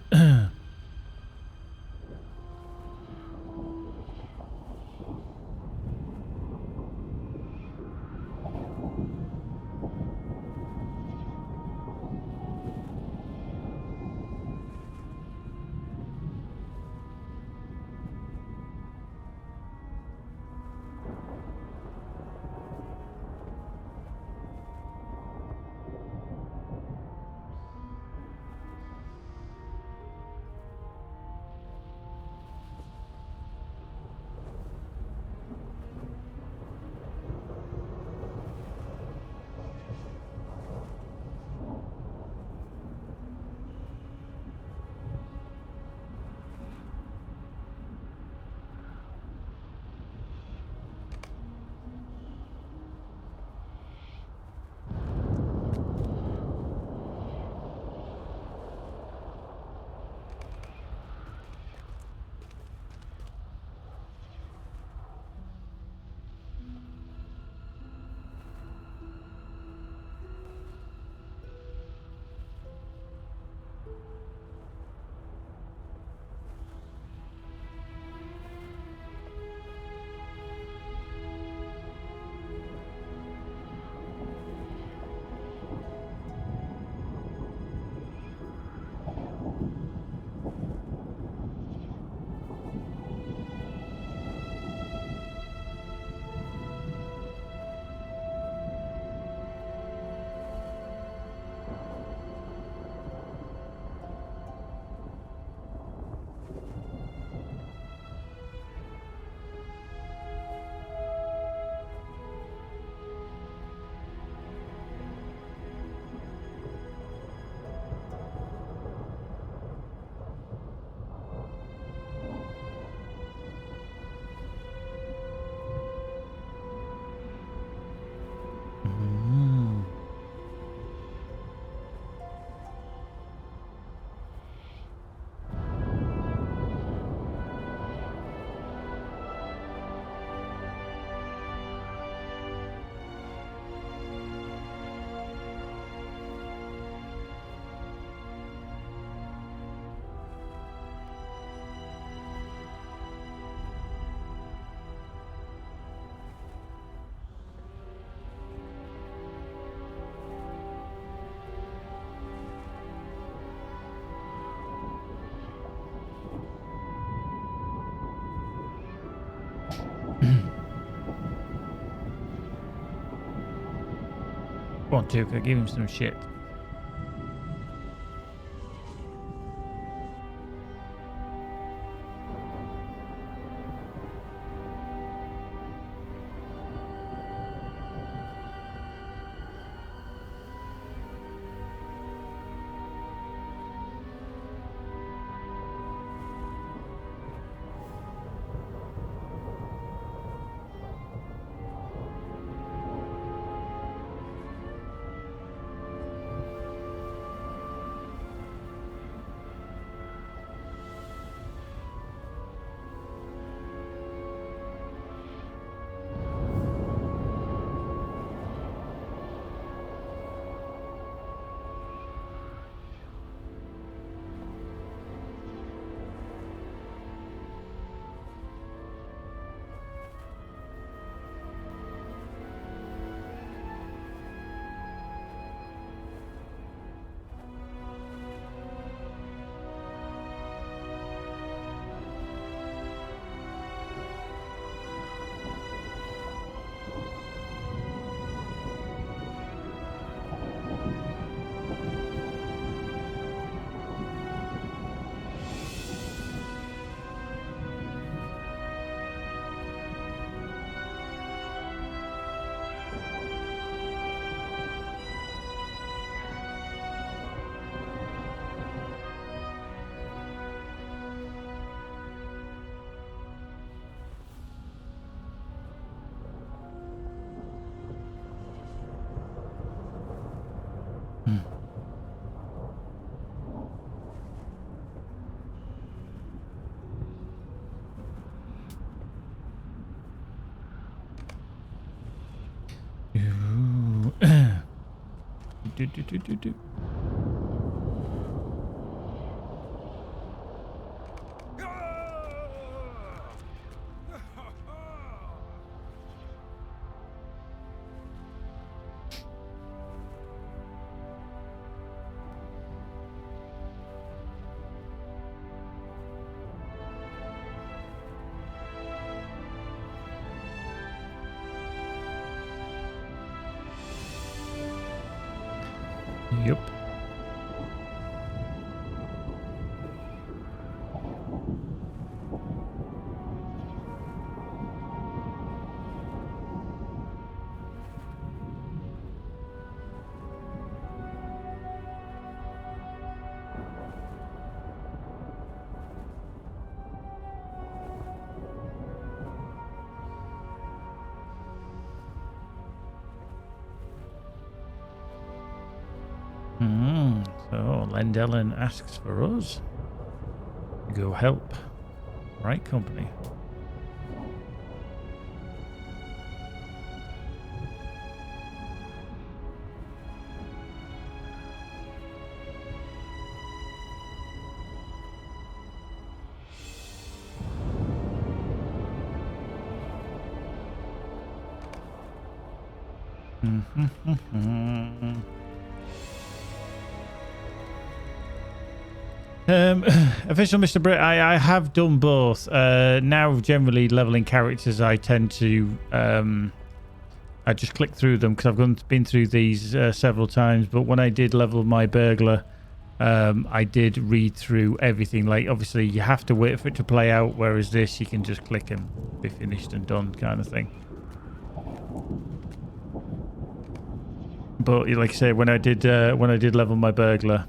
Go on, Tuka, give him some shit. Ooh. Do. Yep. So Lendellen asks for us. Go help. Right company. Official Mr. Britt, I have done both. Now, generally leveling characters, I tend to I just click through them because I've been through these several times. But when I did level my burglar, I did read through everything. Like, obviously, you have to wait for it to play out, whereas this, you can just click and be finished and done, kind of thing. But like I say, when I did level my burglar,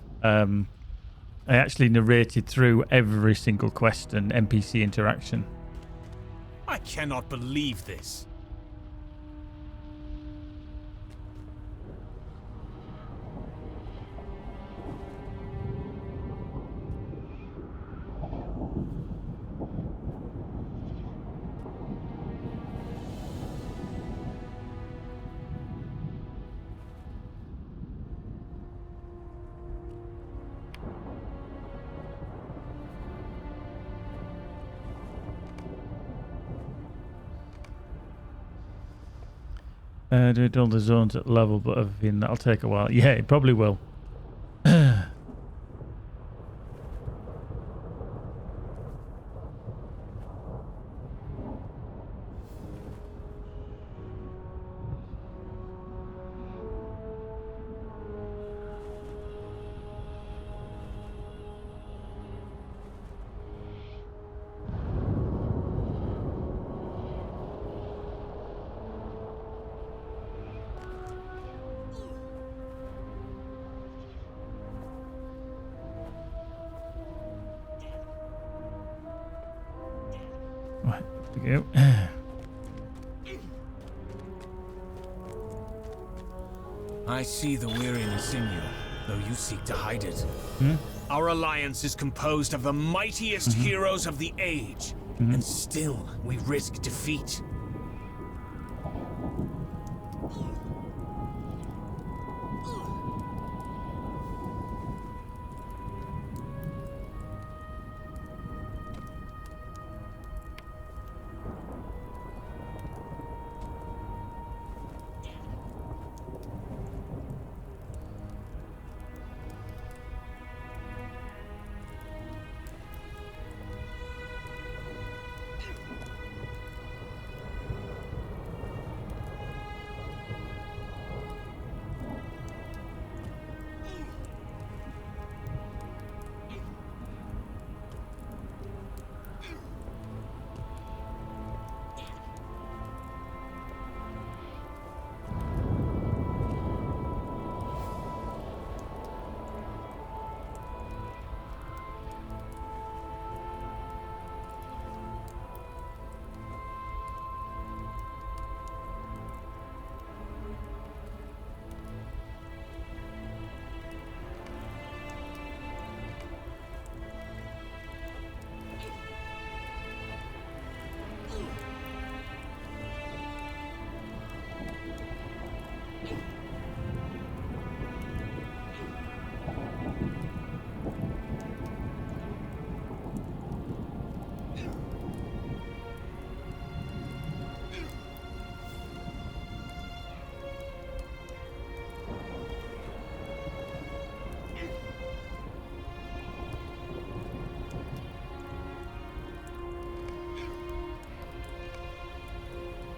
I actually narrated through every single quest and NPC interaction. I cannot believe this. Do all the zones at level, but everything that'll take a while. Yeah, it probably will. we go. I see the weariness in you, though you seek to hide it. Our alliance is composed of the mightiest heroes of the age, and still we risk defeat.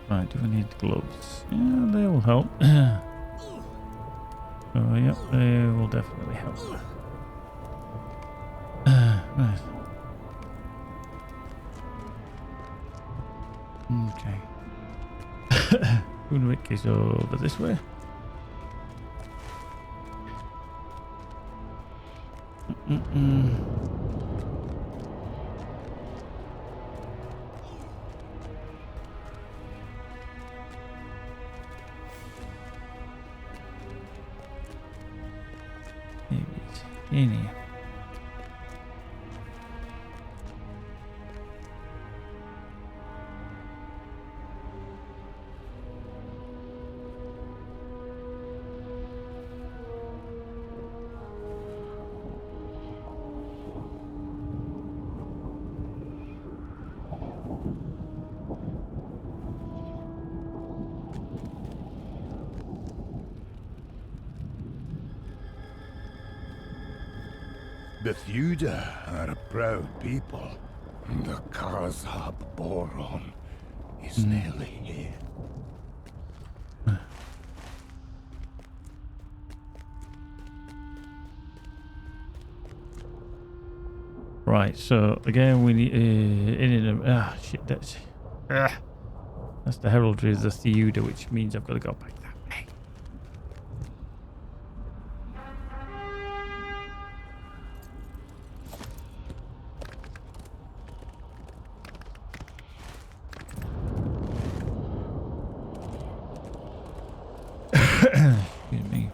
Right, do we need gloves? Yeah, they will help. Oh, yep, they will definitely help. Right. Okay. Rune-Keeper is over this way. Maybe it's in here. The Theuda are a proud people. The Karzab Boron is nearly here. Right, so again we need shit, that's the heraldry of the Theuda, which means I've got to go back that way. Excuse me.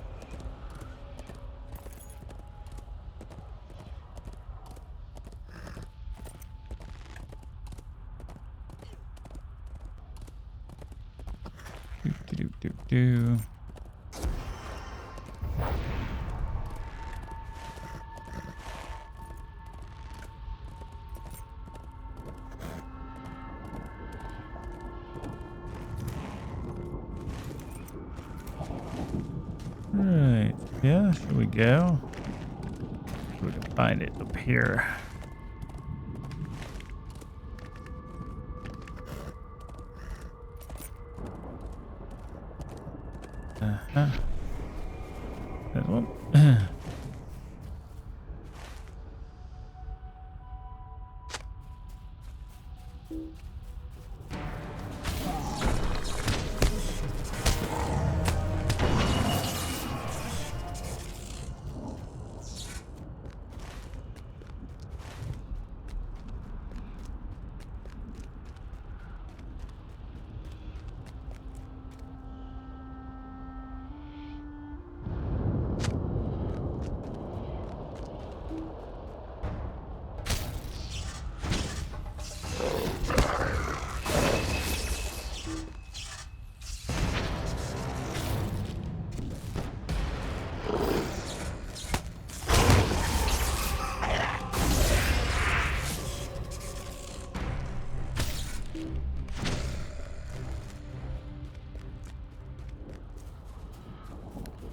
Do. Right, yeah, should we go? We can find it up here. There's one.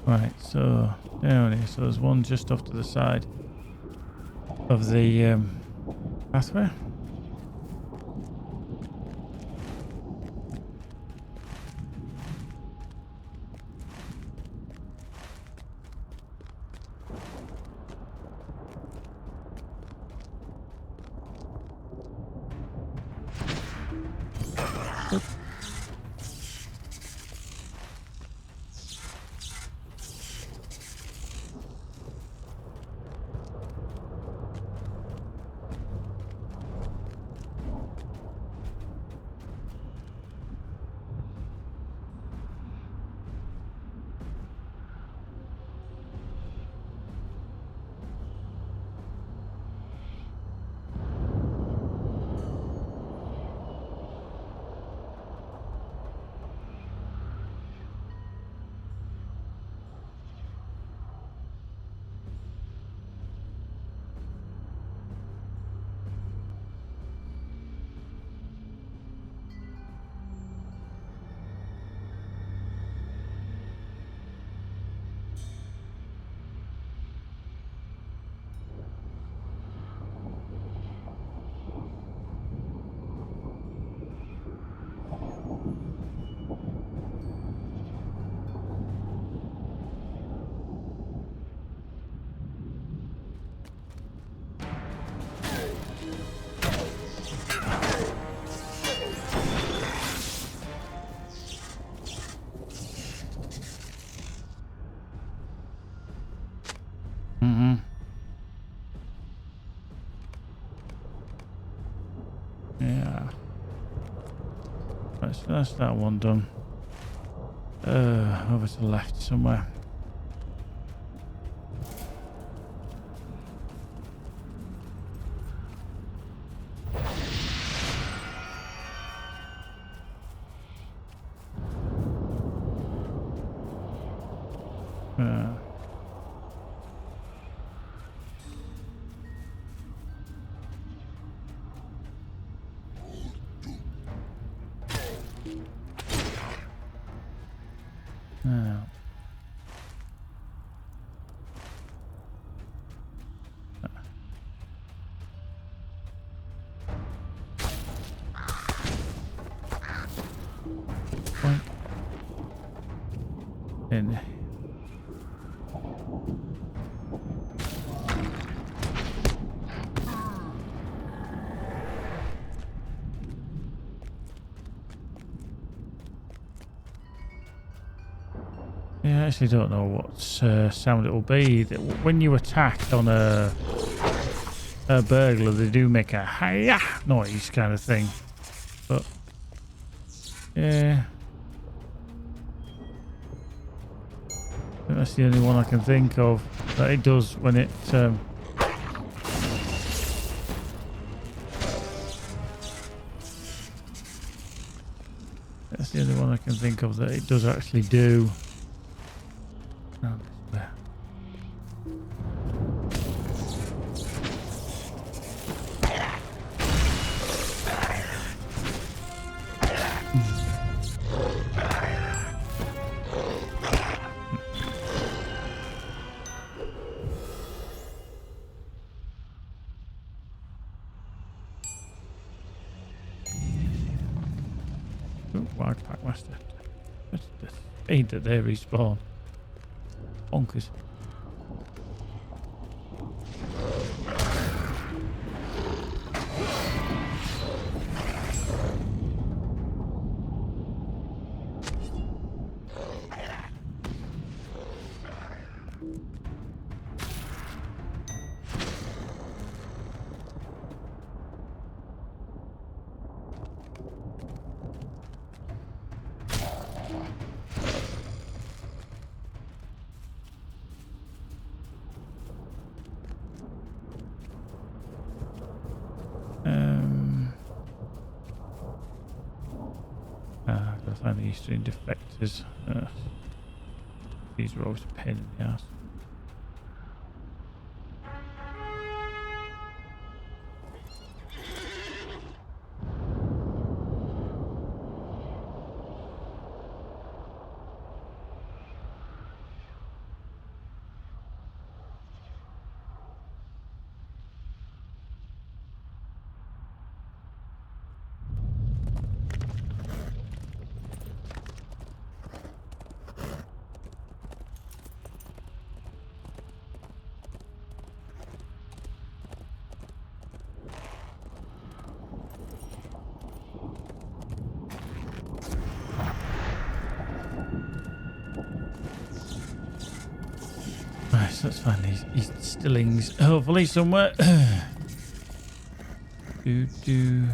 Right, so down here. So there's one just off to the side of the pathway. Yeah. Right, so that's that one done. Over to the left somewhere. In. Yeah, I actually don't know what sound it will be. When you attack on a burglar, they do make a hi-ya noise kind of thing. But yeah, I think that's the only one I can think of that it does when it. That's the only one I can think of that it does actually do. Oh, there. Wild Pack Master. That's the speed that they respawn. Bonkers. Gotta find the Eastern defectors. These are always a pain in the ass. So let's find these stillings. Hopefully somewhere. do.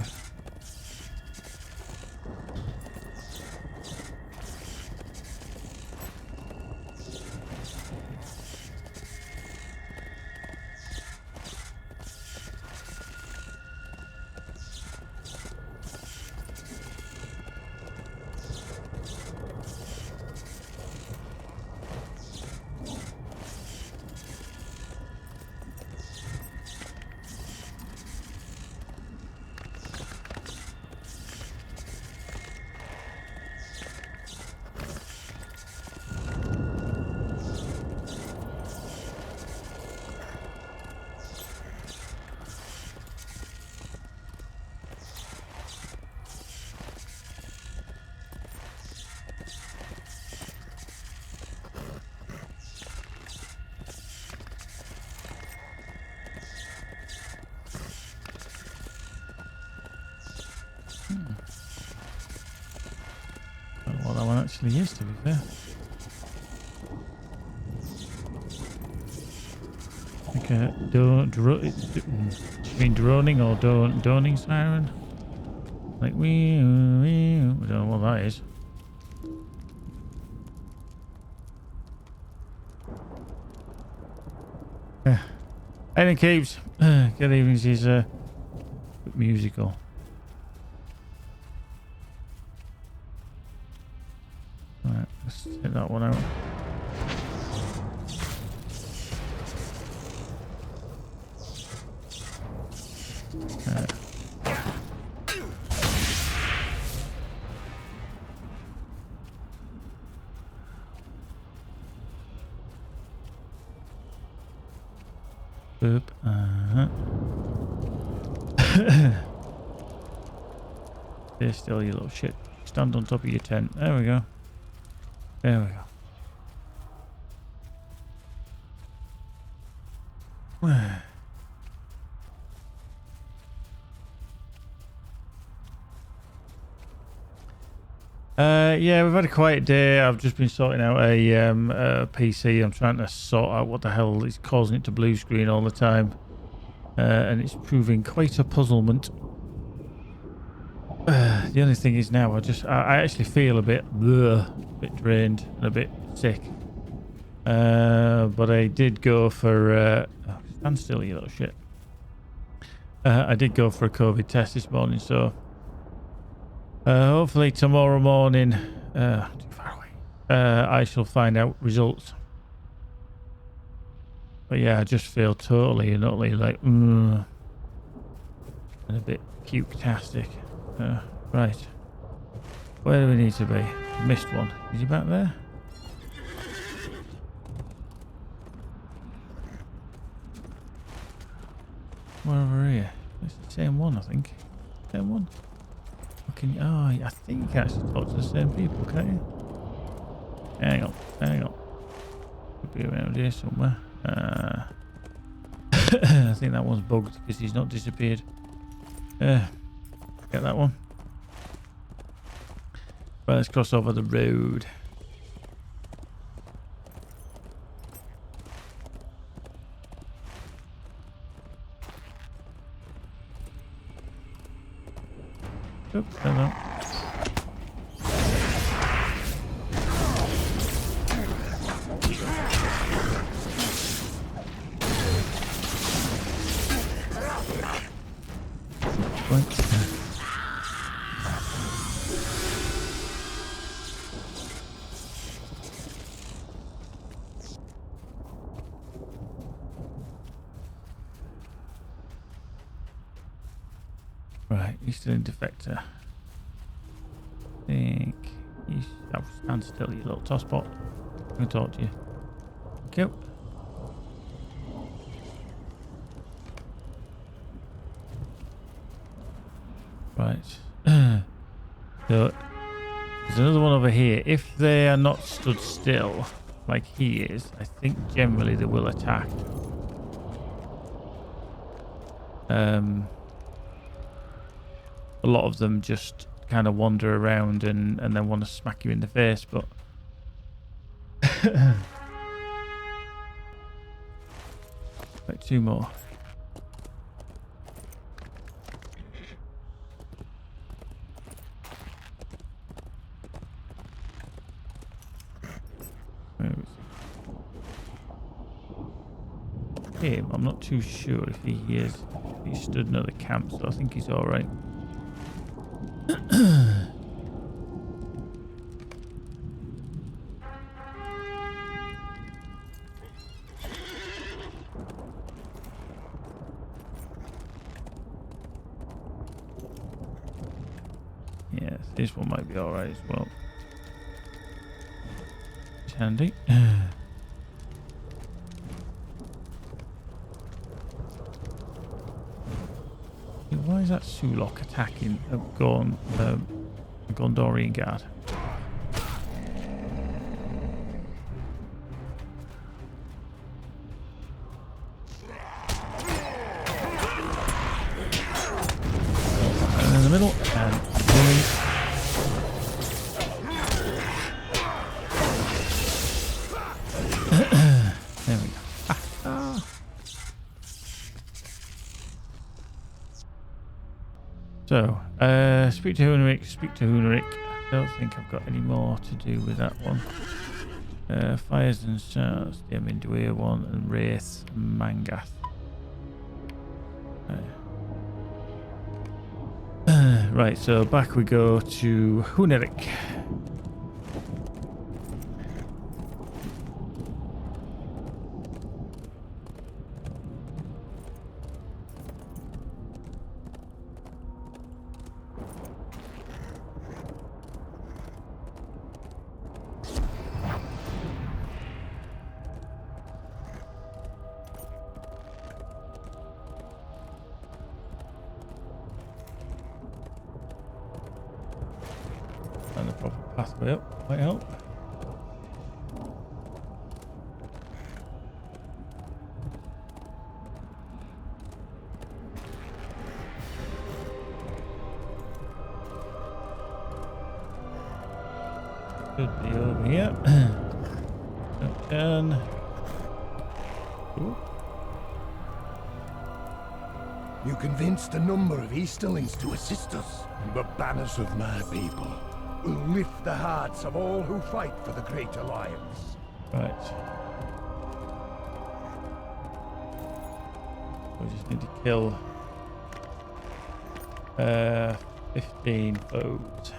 What that one actually is, to be fair. Like a droning or droning siren? Like we don't know what that is. Anything keeps. Good evenings is musical. Right, let's take that one out. Boop. Stay still, you little shit. Stand on top of your tent. There we go. There we go. Yeah, we've had a quiet day. I've just been sorting out a PC. I'm trying to sort out what the hell is causing it to blue screen all the time. And it's proving quite a puzzlement. The only thing is now I actually feel a bit drained and a bit sick. But I did go for stand still, you little shit. I did go for a COVID test this morning, so hopefully tomorrow morning, too far away, I shall find out results. But yeah, I just feel totally and utterly like and a bit puke-tastic. Right, where do we need to be? Missed one. Is he back there? Where over here? It's the same one, I think. Same one. Oh, I think you can actually talk to the same people, can't you? Hang on. Could be around here somewhere. I think that one's bugged because he's not disappeared. Get that one. Right, let's cross over the road. Oops, hello. Right, he's still in defector. I think he's... Oh, stand still, you little tosspot. I'm going to talk to you. Okay. Right. So, there's another one over here. If they are not stood still, like he is, I think generally they will attack. A lot of them just kind of wander around and then want to smack you in the face, but Right, 2 more. Where is he? Him, I'm not too sure if he is. He stood near the camp, so I think he's all right. Yes, this one might be all right as well. It's handy. Why is that Sulok attacking a Gondorian guard? And in the middle, and really. There we go. So, speak to Huneric, speak to Huneric. I don't think I've got any more to do with that one. Fires and Stars, the Aminduir one, and Wraith, and Mangath. Right, so back we go to Huneric. And the proper pathway up might help. Should be over here. Jump down. Ooh. You convinced a number of Easterlings to assist us. The banners of my people will lift the hearts of all who fight for the Great Alliance. Right. We just need to kill 15 foes.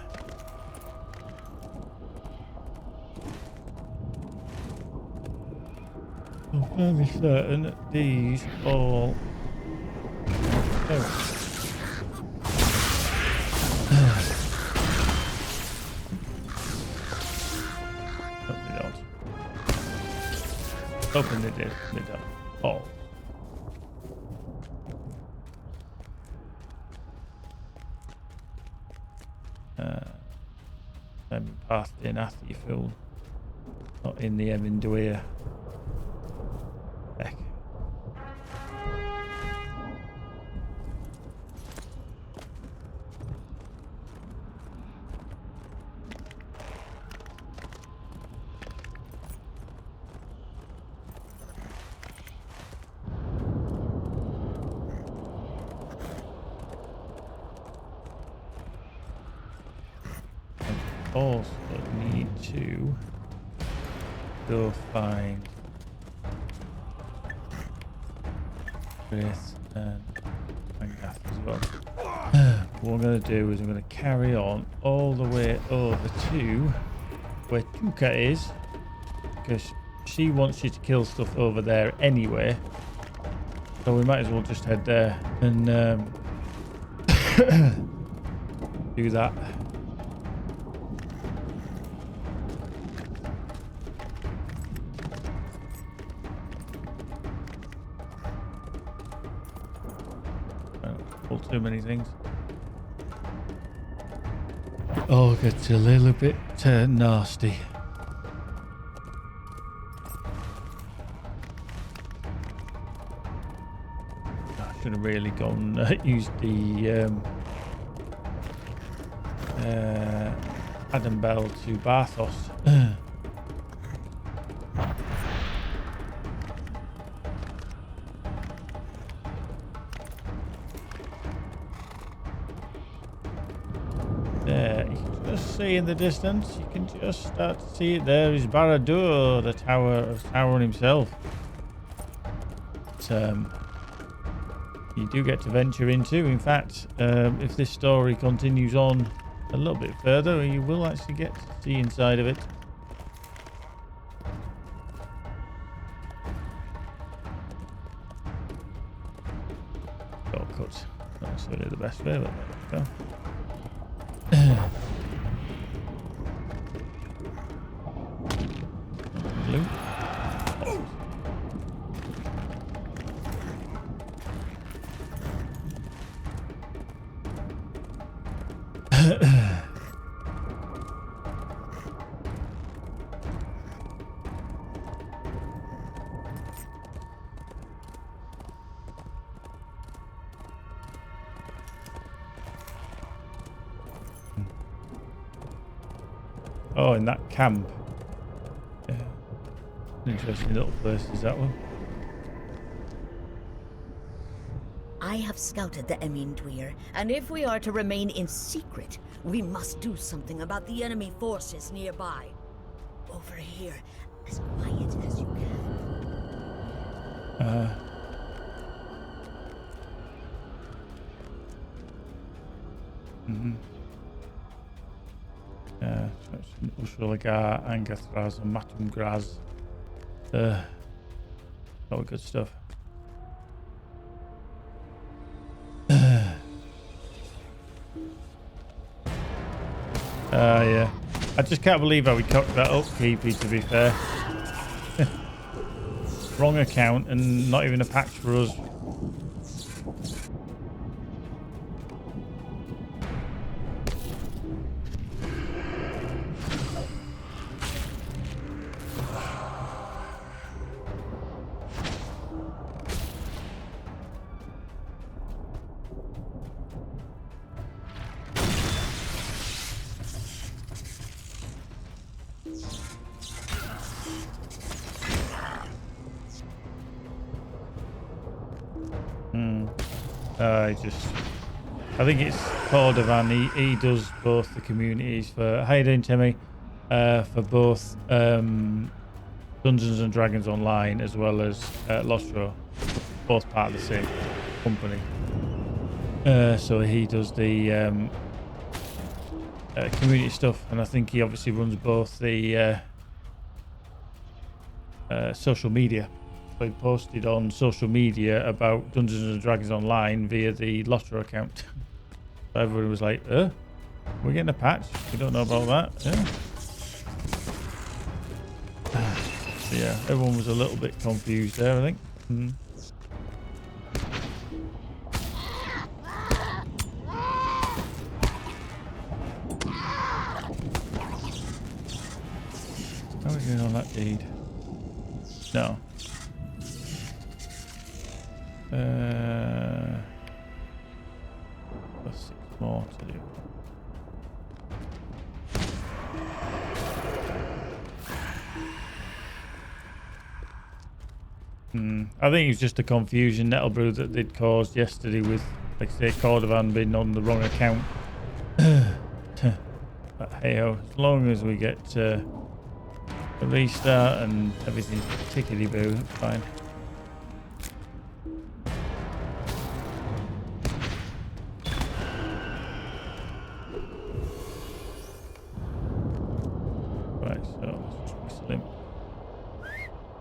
I'm fairly certain that these all hoping they did. They don't. Oh. Then be passed in after you fill. Not in the Eminduir. Heck. Also need to go find Chris and Mangath as well. What I'm going to do is I'm going to carry on all the way over to where Tuka is, because she wants you to kill stuff over there anyway, so we might as well just head there and do that. Too many things. Oh, it gets a little bit nasty. I should have really gone used the Adam Bell to Barthos. there. You can just see in the distance. You can just start to see it. There is Barad-dûr, the tower of Sauron himself. You do get to venture into. In fact, if this story continues on a little bit further, you will actually get to see inside of it. Shortcuts. Not necessarily the best way, but there we go. Loot. Oh, in that camp. Yeah. Interesting little place is that one. I have scouted the Emindwir, and if we are to remain in secret, we must do something about the enemy forces nearby. Over here, as quiet as you can. Ushulagar, Angathraz, and Matumgraz. All good stuff. Yeah. I just can't believe how we cocked that up, Keepy, to be fair. Wrong account and not even a patch for us. I think it's Cordovan. He does both the communities for how you doing, Timmy? For both Dungeons and Dragons Online as well as LOTRO, both part of the same company. So he does the community stuff, and I think he obviously runs both the social media. So he posted on social media about Dungeons and Dragons Online via the LOTRO account. So everyone was like, we're getting a patch? We don't know about that. Yeah. So yeah, everyone was a little bit confused there, I think. How are we doing on that deed? No. Plus 6 more to do. I think it's just a confusion Nettlebrew that they'd caused yesterday with, like I say, Cordovan being on the wrong account. But hey ho, as long as we get a restart and everything's tickety-boo, it's fine.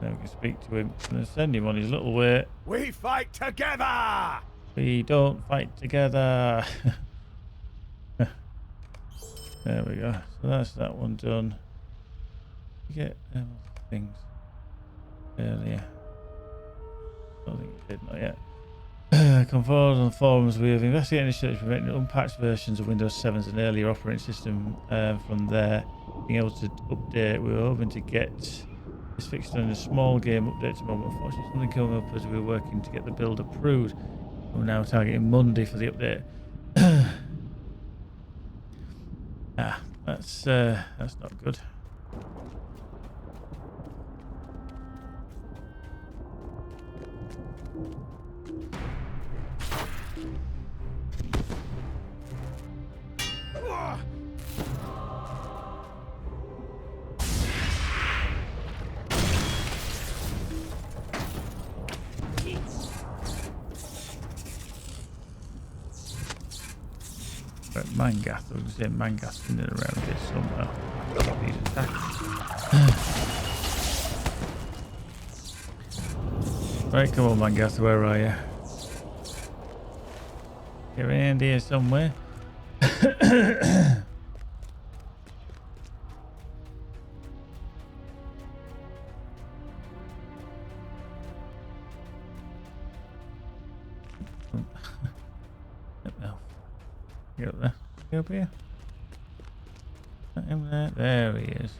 Now we can speak to him and send him on his little way. We fight together! We don't fight together. There we go. So that's that one done. You get things earlier. I don't think it did, not yet. Come forward on the forums. We have investigated and searched for unpatched versions of Windows 7's and earlier operating system from there. Being able to update, we were hoping to get this fixed on a small game update tomorrow. Unfortunately, something came up as we were working to get the build approved. We're now targeting Monday for the update. That's not good. Right, Mangath. I was going to say Mangath's in and around here somewhere. He's attacked. Right, come on, Mangath. Where are you? You're around here somewhere. Get up there. Get up here. Not him there. There he is.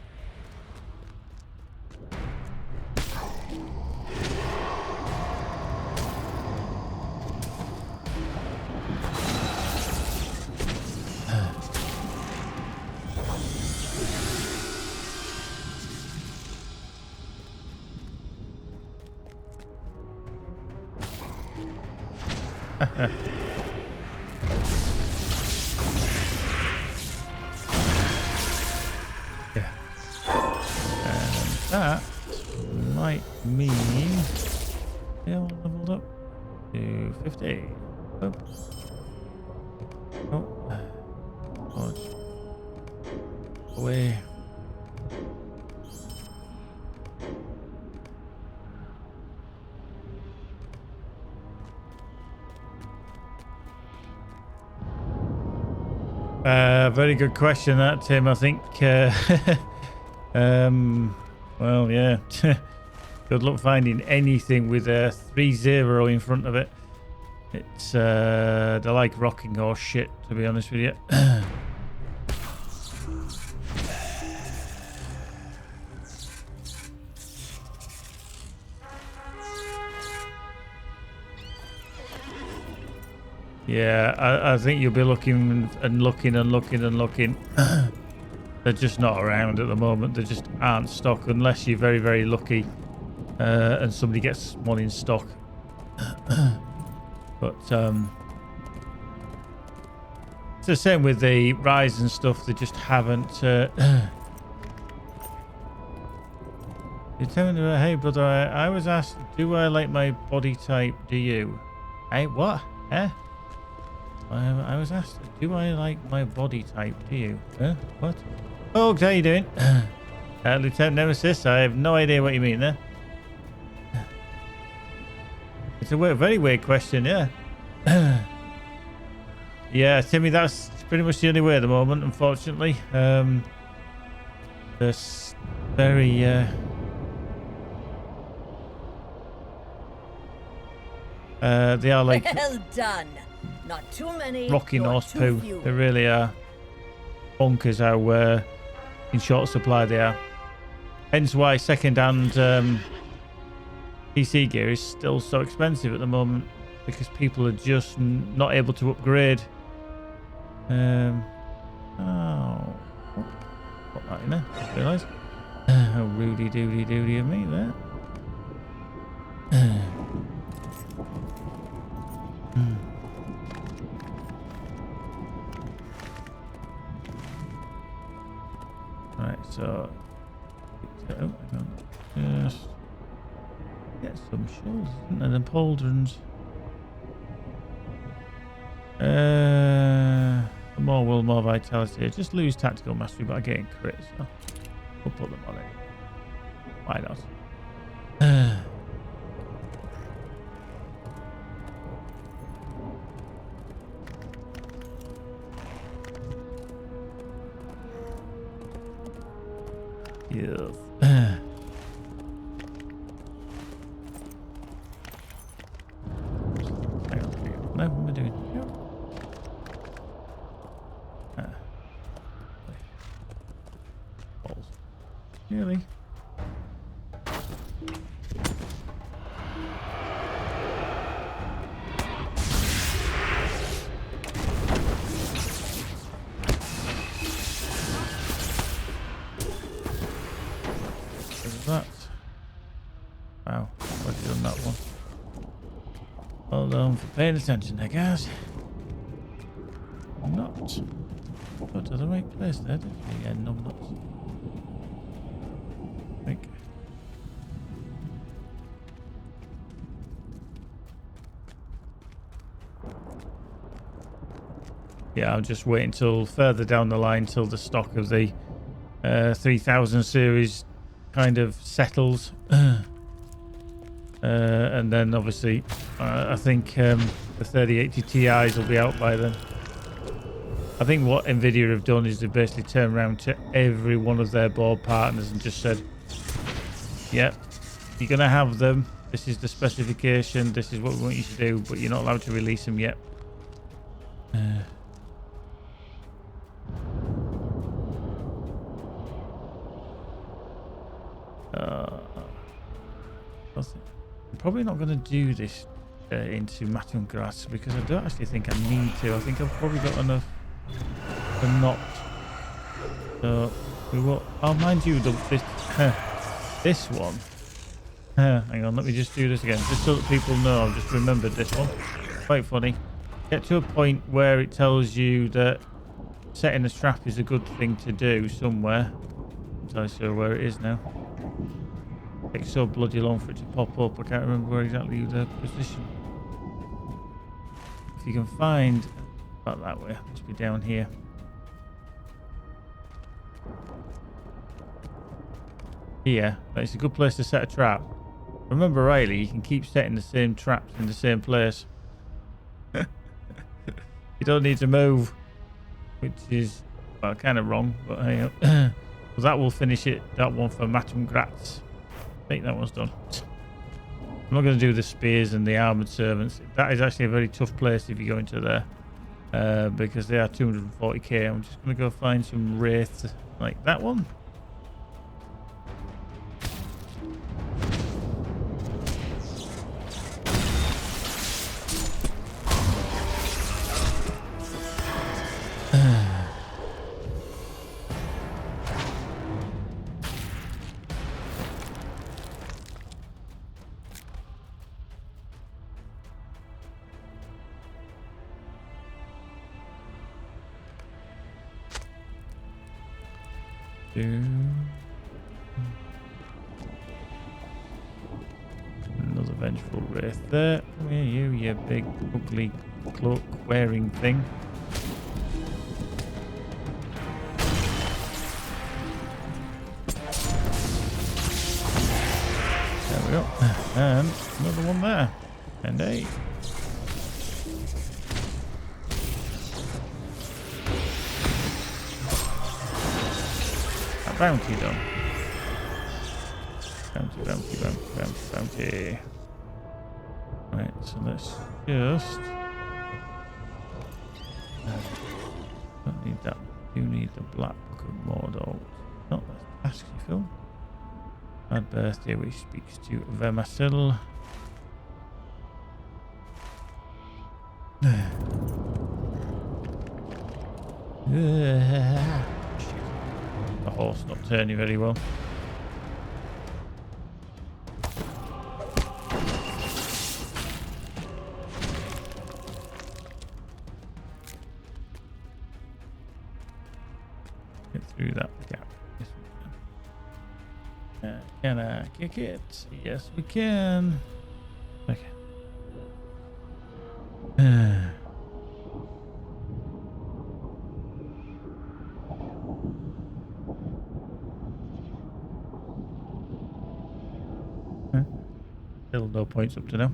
Yeah. And that might mean they'll leveled up to 50. Oh. Oh. Dodge. Away. Very good question, that, Tim. I think. Well, yeah. Good luck finding anything with a 3-0 in front of it. It's they're like rocking horse shit, to be honest with you. Yeah, I think you'll be looking and looking and looking and looking. They're just not around at the moment. They just aren't stock unless you're very, very lucky and somebody gets one in stock. But it's the same with the Rise and stuff. They just haven't. You're telling me, hey brother, I was asked, do I like my body type? Do you? Hey, what? Eh? I was asked, do I like my body type? Do you? Huh? What? Oh, how you doing? Lieutenant Nemesis, I have no idea what you mean there. It's a very weird question, yeah. Yeah, Timmy, that's pretty much the only way at the moment, unfortunately. There's very... they are like... Well done. Not too many. Rocking nor horse too poo. few. They really are. Bonkers how in short supply they are. Hence why second-hand PC gear is still so expensive at the moment, because people are just not able to upgrade. Oh, put that in there. Just realised. How Rudy doody doody of me there. Right, so hang on. Just get some shells and then pauldrons. More will, more vitality. Just lose tactical mastery, but I get in crit, so we'll put them on it. Why not? Yes. Hang on. No, what am I doing? Balls. Really? That. Wow, I've done that one. Well done for paying attention there, guys. Not go to the right place there, did you? Yeah, numbnuts. I think. yeah, I'll just wait until further down the line till the stock of the 3000 series kind of settles. And then obviously I think the 3080 Ti's will be out by then. I think what Nvidia have done is they've basically turned around to every one of their board partners and just said, yep, you're going to have them. This is the specification. This is what we want you to do, but you're not allowed to release them yet. I'm probably not going to do this into Matum Grass because I don't actually think I need to. I think I've probably got enough to not. So we will. Oh, mind you, this one. Hang on, let me just do this again, just so that people know. I've just remembered this one. Quite funny. Get to a point where it tells you that setting a trap is a good thing to do somewhere. I'm not entirely sure where it is now. It takes so bloody long for it to pop up. I can't remember where exactly the position. If you can find about that way, it must be down here. Here, it's a good place to set a trap. Remember rightly, you can keep setting the same traps in the same place. You don't need to move, which is, well, kind of wrong, but hey, well, that will finish it. That one for Matum Graz. I think that one's done. I'm not going to do the spears and the armored servants. That is actually a very tough place if you go into there, because they are 240k. I'm just going to go find some wraiths like that one. Another vengeful wraith there. Come here, you big ugly cloak wearing thing. There we go. And another one there. And a bounty done. Bounty. Right, so let's just... don't need that. You need the Black Book of Mordor. Not the task you fill. Bad birthday, which speaks to Vermasil. The horse not turning very well. Get through that gap. Yes, we can. Can I kick it? Yes, we can. Okay. Still no points up to now.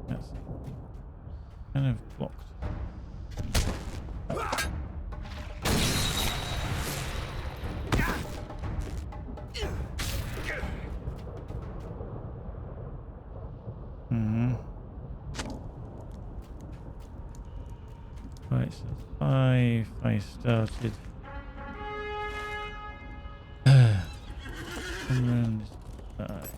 That's kind of blocked. Right, so 5 I started. Around this 5.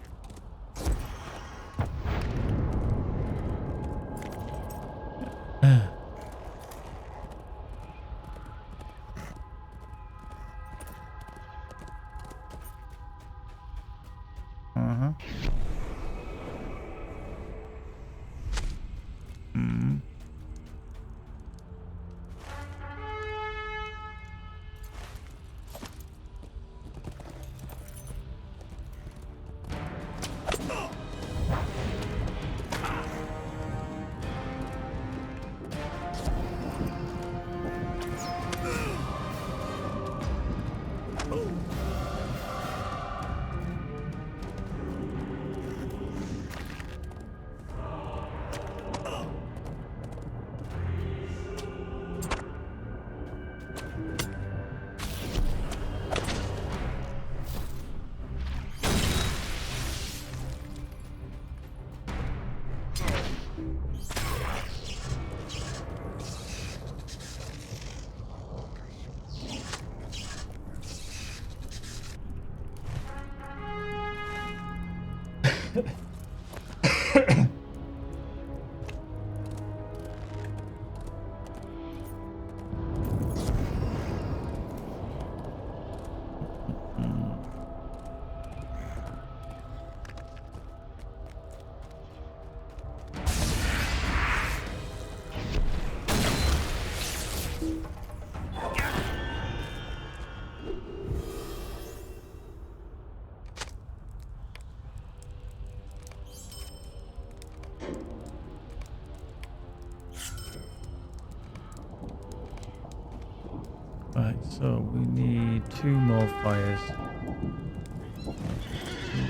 Right, so we need 2 more fires.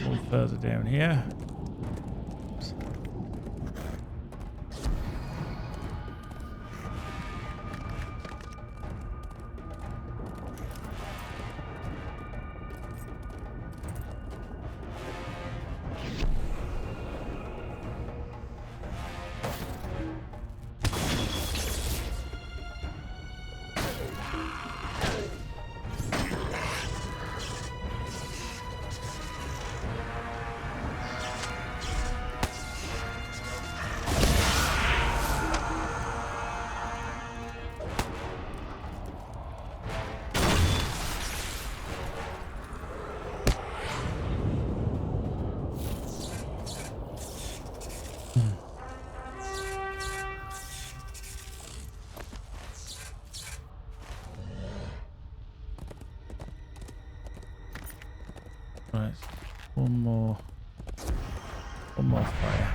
One further down here. Right, one more fire.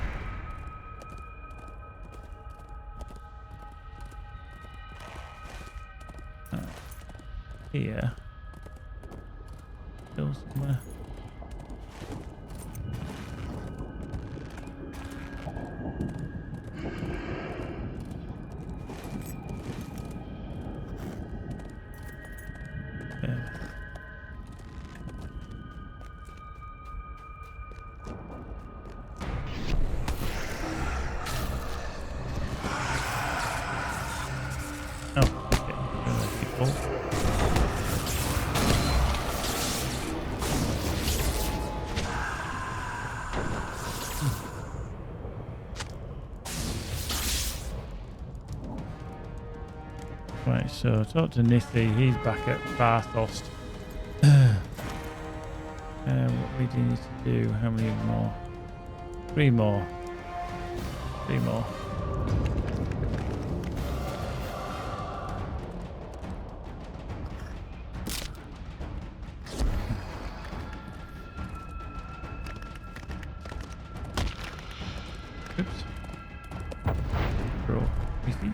Here, still somewhere. There. Oh, okay. People. Right, so talk to Nithhi. He's back at Barthost. What we do need to do? How many more? 3 more. 3 more. Oops. Roll 3 feet.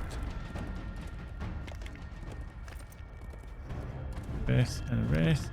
Race and a race.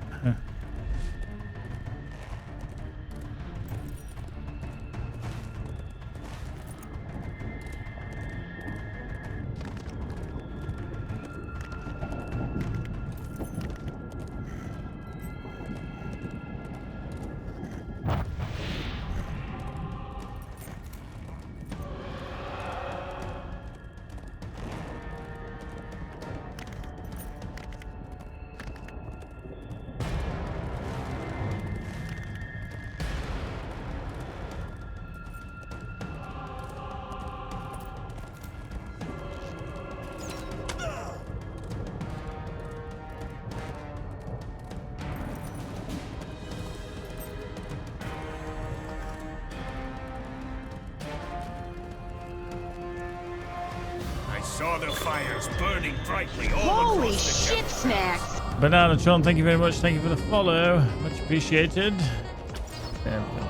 Saw the fires burning brightly all Holy across the shit snacks! Banana Tron, thank you very much. Thank you for the follow. Much appreciated.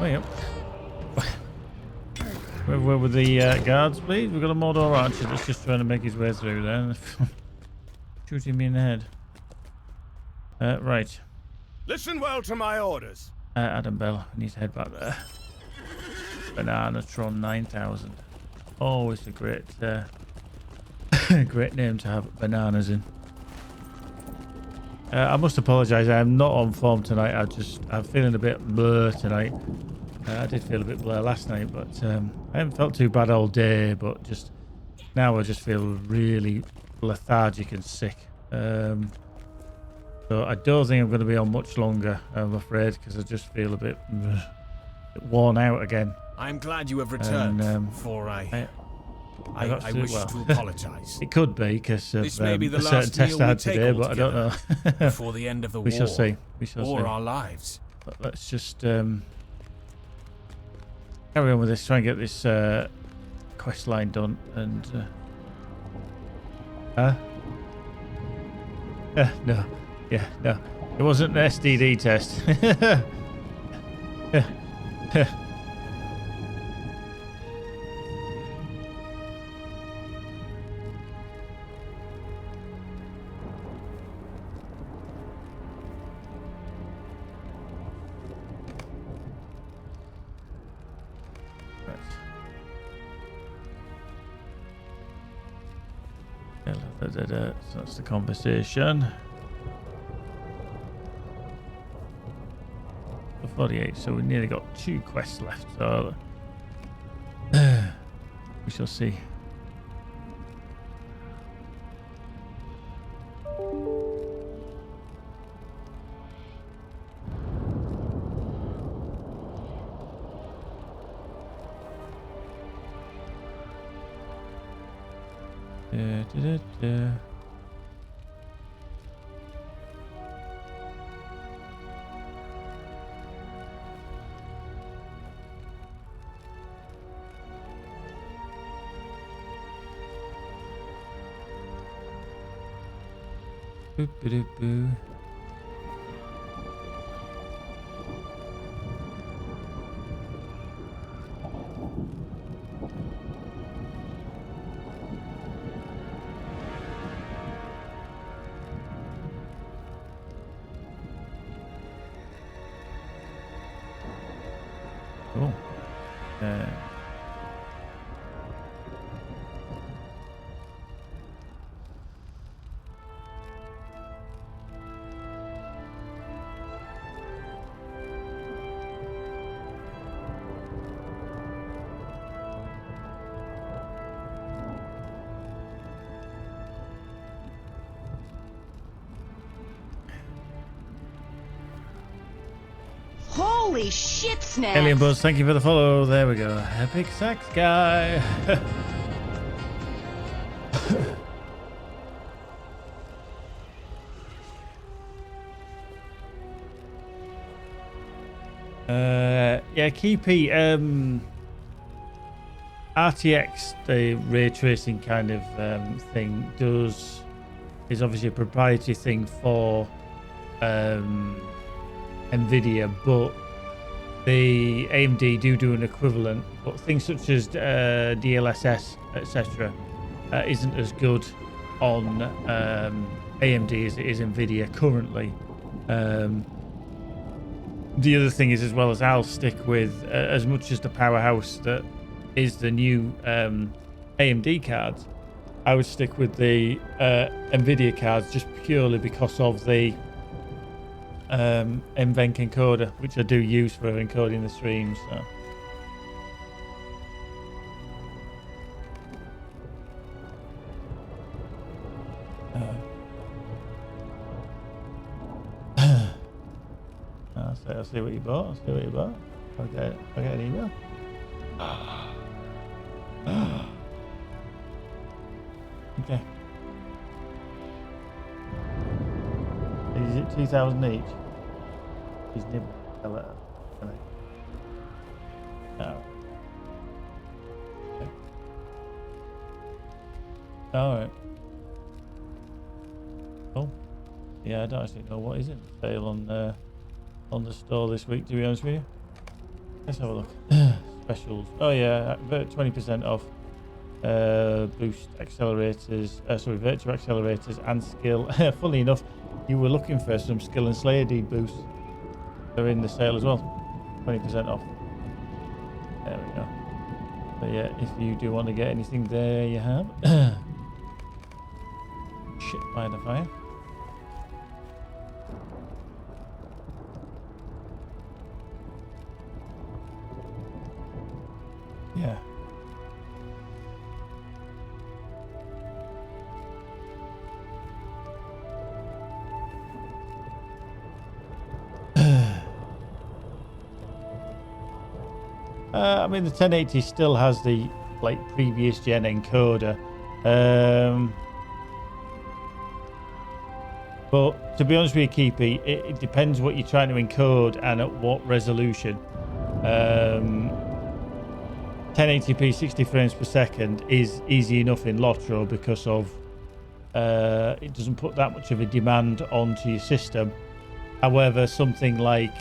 Way up. Where were the guards, please? We've got a Mordor archer that's just trying to make his way through there. Shooting me in the head. Right. Listen well to my orders. Adam Bell, we need to head back there. Banana Tron 9000. Always a great, great name to have bananas in. I must apologise. I am not on form tonight. I'm feeling a bit blur tonight. I did feel a bit blur last night, but I haven't felt too bad all day. But just now, I just feel really lethargic and sick. So I don't think I'm going to be on much longer, I'm afraid, because I just feel a bit. worn out again. I'm glad you have returned, And, for I got to, wish well, to apologize. It could be because of This may be the a certain last test meal I we had take today, but I don't know. before the end of the We war. shall see. We shall or see. our lives. But let's just carry on with this. Try and get this quest line done. And no, yeah, no, it wasn't an STD test. So that's the conversation. 48, so we nearly got 2 quests left, so we shall see. Boop-a-doop-boo. Cool. Holy shit, Snacks! Alien Buzz, thank you for the follow. There we go. Epic sax guy. Yeah, Keepy. RTX, the ray tracing kind of thing, is obviously a proprietary thing for NVIDIA, but the AMD do an equivalent, but things such as DLSS, etc., isn't as good on AMD as it is NVIDIA currently. The other thing is, as well, as I'll stick with, as much as the powerhouse that is the new AMD cards, I would stick with the NVIDIA cards just purely because of the NVENC encoder, which I do use for encoding the streams. So. I'll see what you bought. I'll see what you bought. I'll get an email. Okay. Is it 2,000 each? He's nibbling a letter. No. Okay. Alright. Oh. Yeah, I don't actually know what is it. Sale on the store this week, to be honest with you. Let's have a look. Specials. Oh yeah, 20% off. Boost accelerators, virtual accelerators and skill. Funnily enough, you were looking for some skill and Slayer deed boosts. They're in the sale as well. 20% off. There we go. But yeah, if you do want to get anything, there you have. Shit by the fire. Yeah. I mean, the 1080 still has the like previous gen encoder. But to be honest with you, Keepy, it depends what you're trying to encode and at what resolution. 1080p 60 frames per second is easy enough in LOTRO because of it doesn't put that much of a demand onto your system. However, something like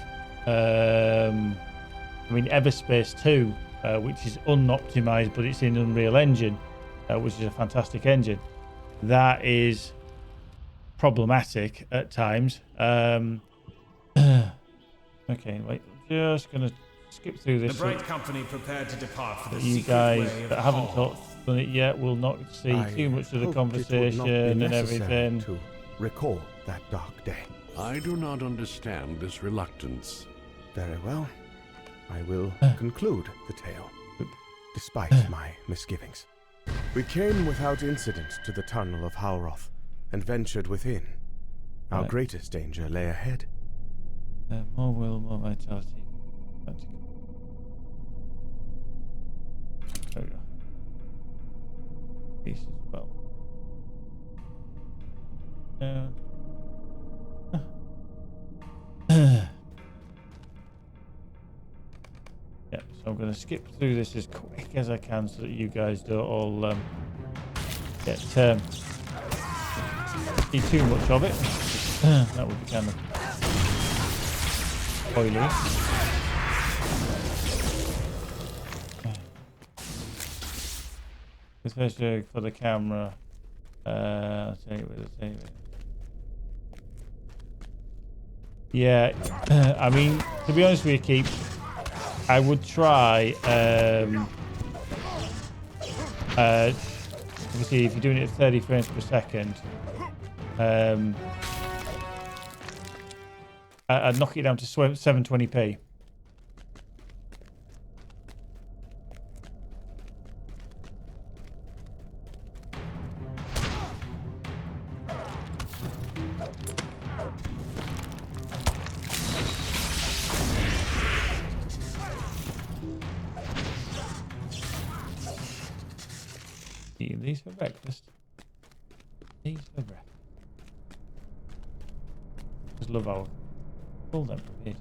Everspace 2, which is unoptimized, but it's in Unreal Engine, which is a fantastic engine, that is problematic at times. Okay, wait, I'm just gonna skip through this. The bright company prepared to depart for the You secret guys way of that haven't Hall. done it yet will not see too much of the conversation and everything. To recall that dark day. I do not understand this reluctance. Very well. I will conclude the tale, despite my misgivings. We came without incident to the tunnel of Halroth and ventured within. Our greatest danger lay ahead. More will, more vitality. There we go. Peace as well. Yeah, so I'm going to skip through this as quick as I can so that you guys don't all get see too much of it. That would be kind of spoilery. This first for the camera. I'll tell you what. Yeah, I mean, to be honest with you, Keep, I would try. Obviously, if you're doing it at 30 frames per second, I'd knock it down to 720p. Eating these for breakfast. These for breakfast. Just love how pull them from here.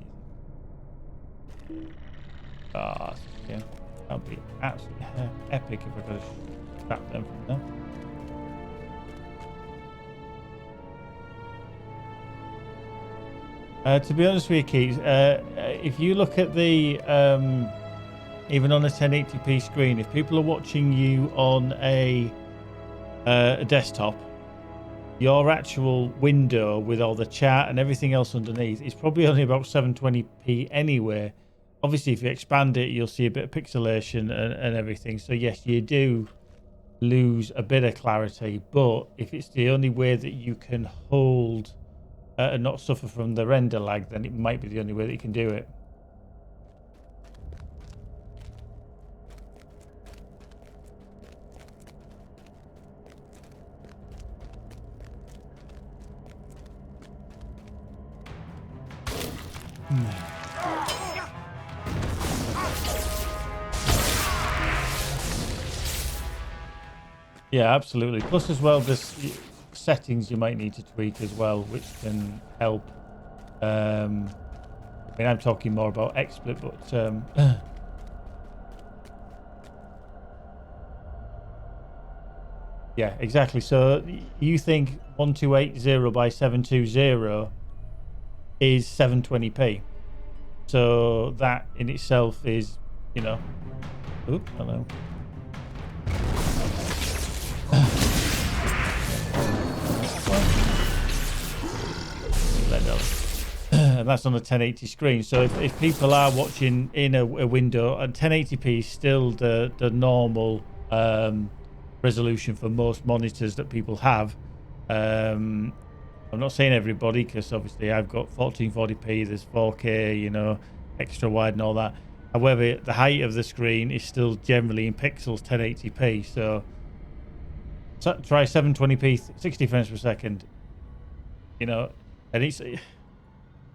Ah, yeah. That would be absolutely epic if I could scrap them from there. To be honest with you, Keith, if you look at the even on a 1080p screen, if people are watching you on a desktop, your actual window with all the chat and everything else underneath is probably only about 720p anyway. Obviously, if you expand it, you'll see a bit of pixelation and everything. So yes, you do lose a bit of clarity, but if it's the only way that you can hold and not suffer from the render lag, then it might be the only way that you can do it. Yeah, absolutely. Plus as well, there's settings you might need to tweak as well, which can help. I mean, I'm talking more about XSplit, but yeah, exactly. So you think 1280 by 720 is 720p. So that in itself is, you know, oop, hello. And that's on a 1080 screen. So if people are watching in a window, and 1080p is still the normal resolution for most monitors that people have. I'm not saying everybody, because obviously I've got 1440p, there's 4K, you know, extra wide and all that. However, the height of the screen is still generally in pixels 1080p. So try 720p, 60 frames per second, you know, and it's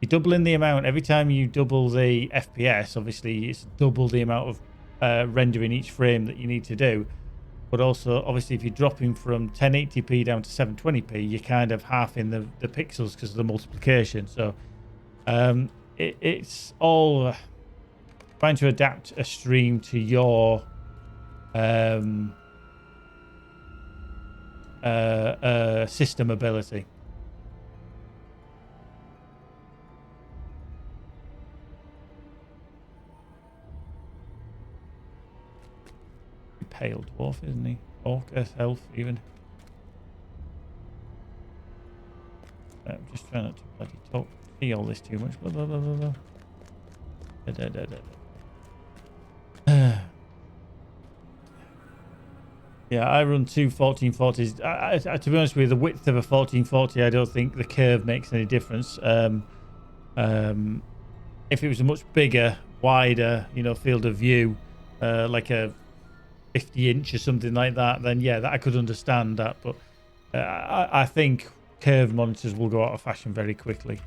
You're doubling the amount. Every time you double the FPS, obviously it's double the amount of rendering each frame that you need to do. But also, obviously, if you're dropping from 1080p down to 720p, you're kind of halving the pixels because of the multiplication. So it's all trying to adapt a stream to your system ability. Pale dwarf, isn't he? Orc, elf, even. I'm just trying not to bloody see all this too much. Blah, blah, blah, blah, blah. Yeah, I run two 1440s. To be honest with you, the width of a 1440, I don't think the curve makes any difference. If it was a much bigger, wider, field of view, like a 50-inch or something like that, then yeah, that I could understand that. But I think curved monitors will go out of fashion very quickly.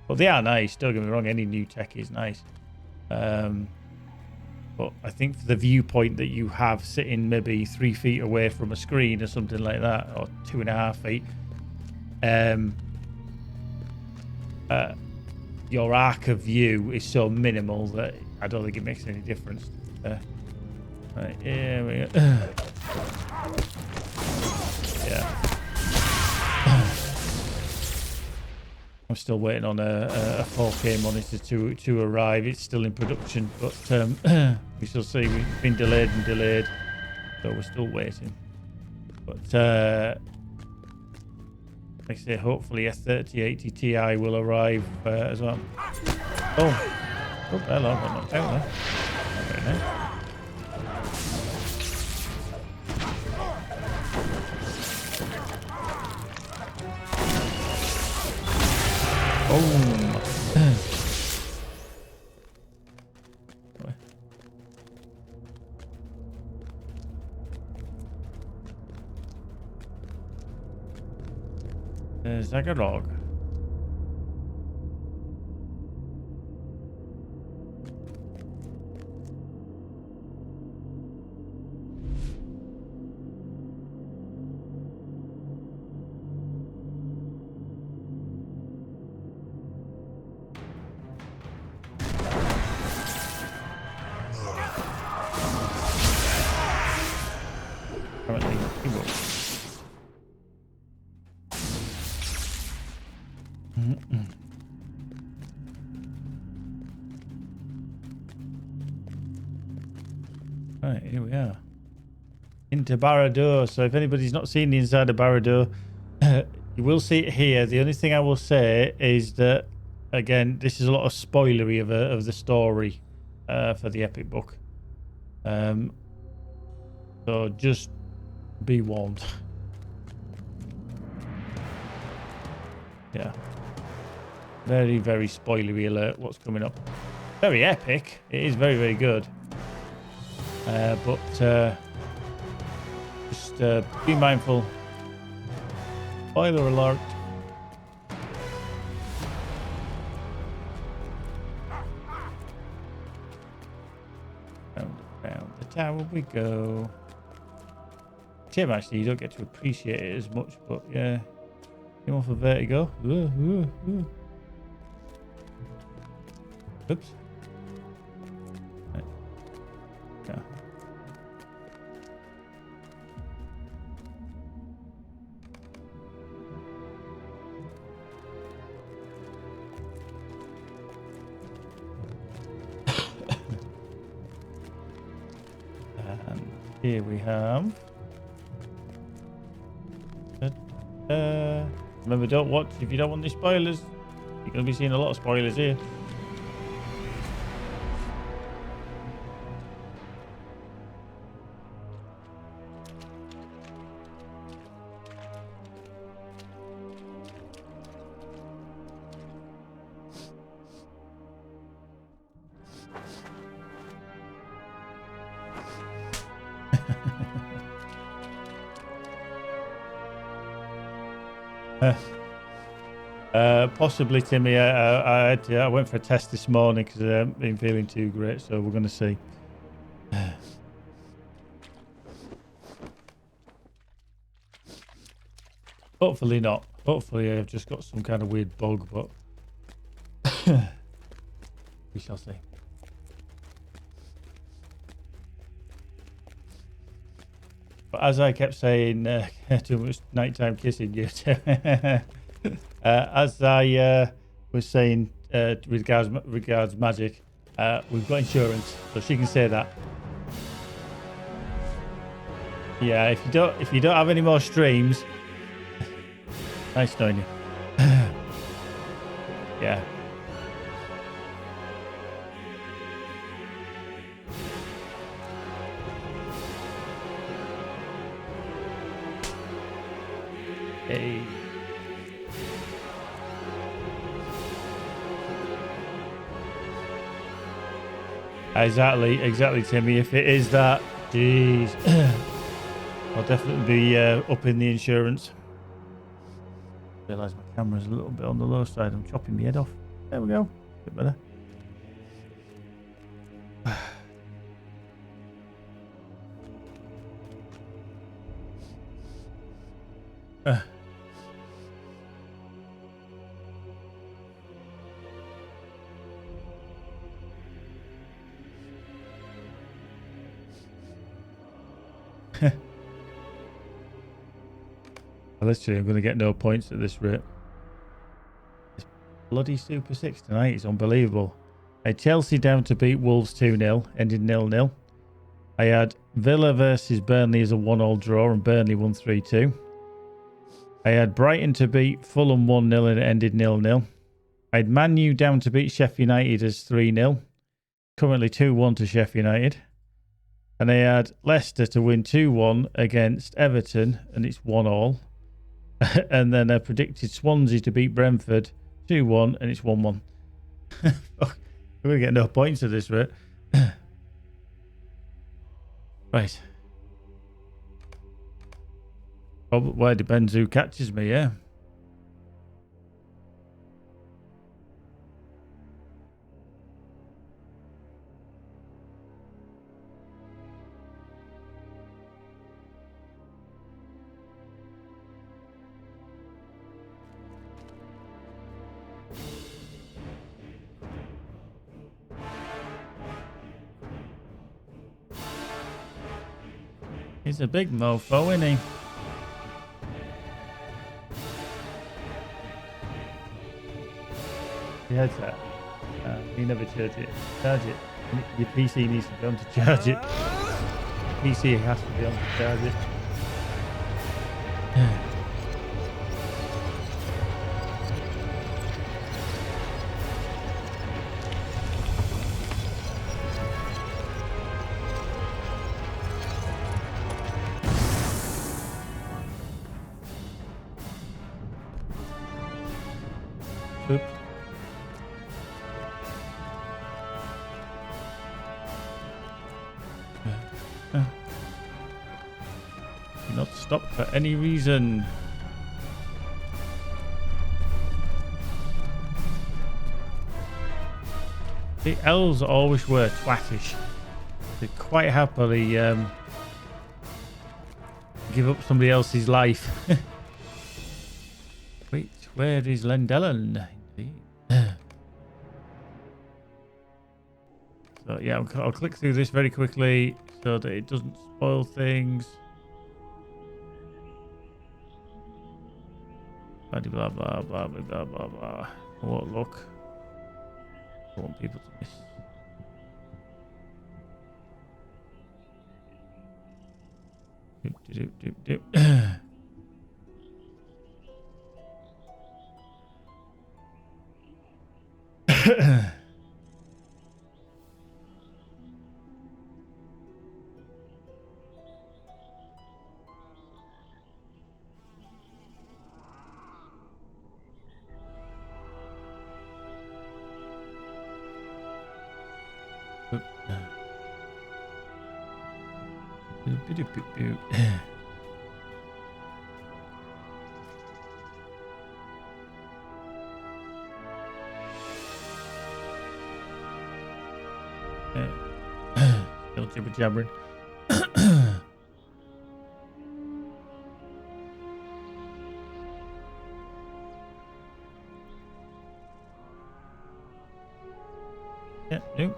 But they are nice. Don't get me wrong. Any new tech is nice. But I think for the viewpoint that you have sitting maybe 3 feet away from a screen or something like that, or 2.5 feet, your arc of view is so minimal that I don't think it makes any difference. Right, here we go. Yeah. I'm still waiting on a 4K monitor to arrive. It's still in production, but we shall see. We've been delayed and delayed, so we're still waiting. But like I say, hopefully a 3080 Ti will arrive as well. Oh, hello, I got knocked out there. Very nice. Oh. Zagarog. Currently, he will. Right, here we are. Into Barad-dûr. So if anybody's not seen the inside of Barad-dûr, you will see it here. The only thing I will say is that, again, this is a lot of spoilery of the story for the epic book. So just be warned. Yeah. Very, very spoilery alert what's coming up. Very epic. It is very, very good. But just be mindful. Spoiler alert. Round the tower we go. Tim, actually, you don't get to appreciate it as much, but yeah. Came off of vertigo. Oops. Right. Yeah. And here we have. Remember, don't watch if you don't want any spoilers. You're going to be seeing a lot of spoilers here. Possibly, Timmy. I went for a test this morning because I haven't been feeling too great, so we're going to see. Hopefully not. Hopefully I've just got some kind of weird bug, but we shall see. But as I kept saying, too much nighttime kissing you. As I was saying, regards magic, we've got insurance, so she can say that. Yeah, if you don't have any more streams, nice knowing you. Yeah. Hey. Exactly, Timmy. If it is that, jeez, I'll definitely be upping the insurance. Realise my camera's a little bit on the low side. I'm chopping my head off. There we go. Bit better. Literally, I'm going to get no points at this rate. This bloody Super 6 tonight is unbelievable. I had Chelsea down to beat Wolves 2-0, ended 0-0. I had Villa versus Burnley as a 1-1 draw, and Burnley won 3-2. I had Brighton to beat Fulham 1-0, and it ended 0-0. I had Man U down to beat Sheffield United as 3-0. Currently 2-1 to Sheffield United. And I had Leicester to win 2-1 against Everton, and it's 1-1. And then I predicted Swansea to beat Brentford 2-1, and it's 1-1. We're going to get no points at this rate. Right. Probably, well, it depends who catches me, yeah. He's a big mofo, isn't he? He has that. You never charge it. Charge it. Your PC needs to be on to charge it. PC has to be on to charge it. Oop. Do not stop for any reason. The elves always were twattish. They quite happily give up somebody else's life. Wait, where is Lendellan? So yeah, I'll click through this very quickly so that it doesn't spoil things. Blah blah blah blah blah blah blah. Oh look, I want people to miss. Doop, doop, doop, doop. jibber jabbering. Yeah, nope.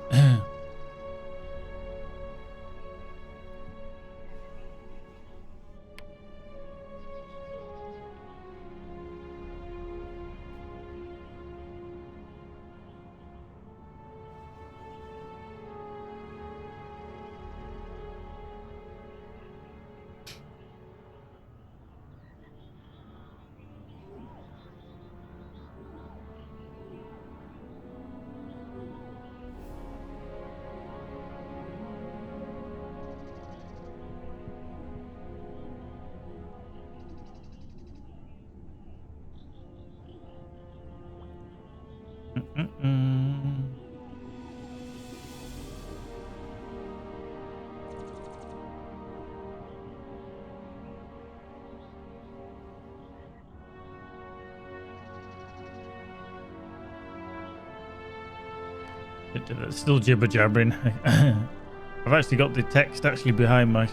Still jibber jabbering. I've actually got the text actually behind my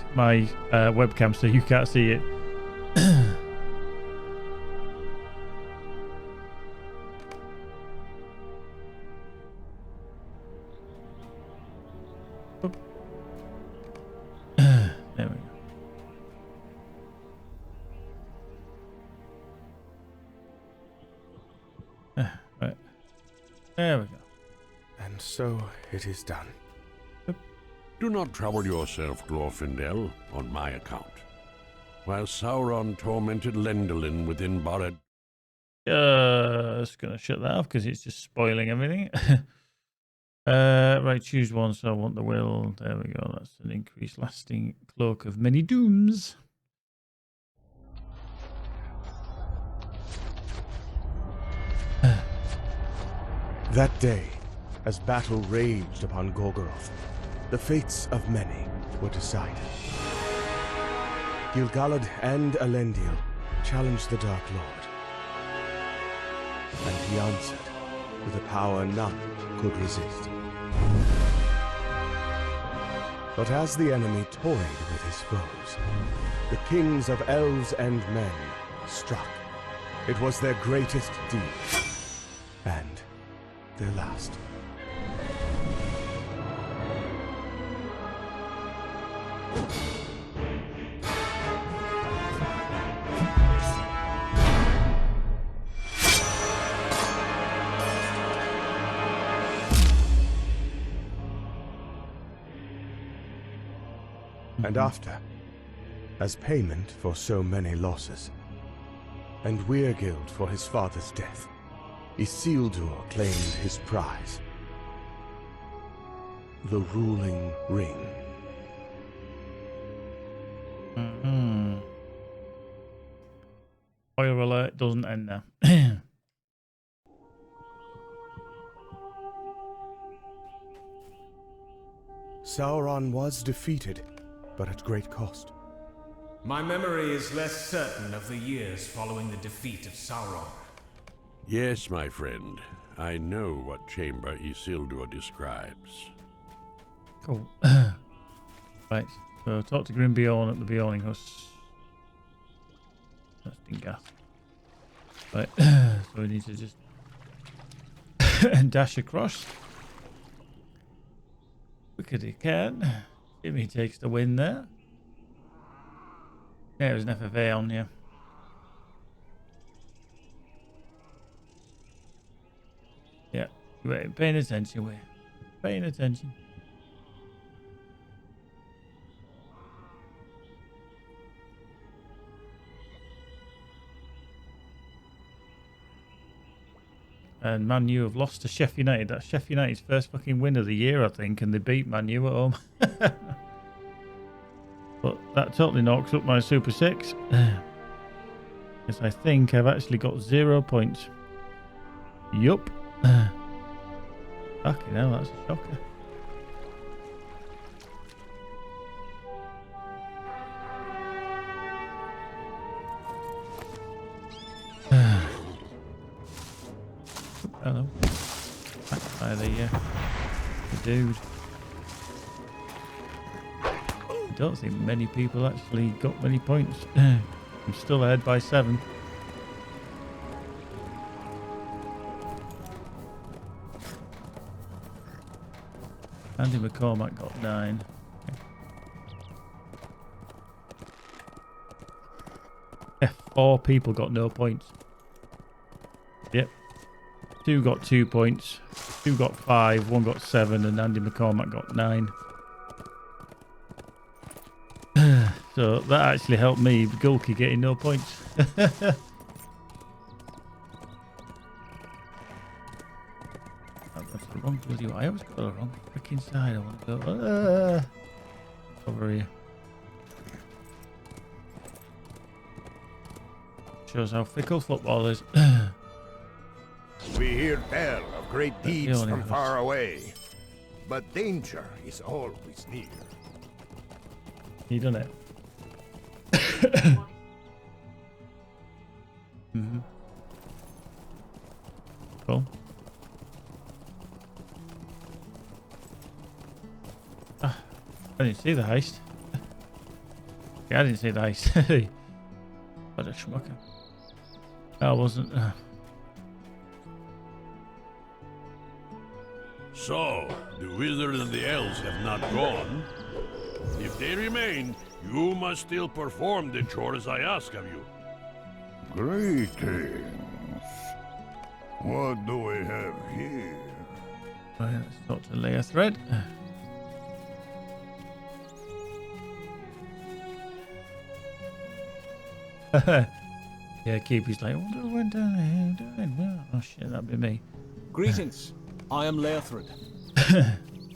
webcam, so you can't see it. There we go. Right. There we go. And so it is done. Do not trouble yourself, Glorfindel, on my account. While Sauron tormented Lendalin within Barad... Just gonna shut that off because it's just spoiling everything. Right, choose one. So I want the will. There we go. That's an increased lasting cloak of many dooms. That day, as battle raged upon Gorgoroth, the fates of many were decided. Gil-galad and Elendil challenged the Dark Lord, and he answered with a power none could resist. But as the enemy toyed with his foes, the kings of elves and men struck. It was their greatest deed, and their last. And after, as payment for so many losses, and Weirgild for his father's death, Isildur claimed his prize, the ruling ring. Spoiler alert, doesn't end there. Sauron was defeated, but at great cost. My memory is less certain of the years following the defeat of Sauron. Yes, my friend. I know what chamber Isildur describes. Cool. Right, so talk to Grim Bjorn at the Bjorning Hus. That's Dingath. Right, so we need to just dash across. Quick as he can. Jimmy takes the win there. Yeah, there's an FFA on here. Yeah, we're paying attention, we're paying attention. And Man U have lost to Sheffield United. That's Sheffield United's first fucking win of the year, I think, and they beat Man U at home. But that totally knocks up my Super 6. Because I think I've actually got 0 points. Yup. Fucking hell, that's a shocker. Hello. Back by the dude. don't think many people actually got many points. I'm still ahead by 7. Andy McCormack got 9. Yeah, 4 people got no points. Yep. 2 got 2 points. 2 got 5. 1 got 7, and Andy McCormack got 9. So that actually helped me, Gulky, getting no points. That's the wrong bloody. I always got the wrong freaking side. I want to go over here. Shows how fickle football is. We hear tell of great deeds only from has- far away, but danger is always near. You done it. Mm-hmm. Cool. Ah, I didn't see the heist. Yeah, I didn't see the heist. What a schmucker. I wasn't. So, the wizard and the elves have not gone. If they remain, you must still perform the chores I ask of you. Greetings. What do we have here? Right, let's talk to Leia Thread. Yeah, Keepy's like, what do I went down here doing? Well, oh shit, that'd be me. Greetings. I am Leothred.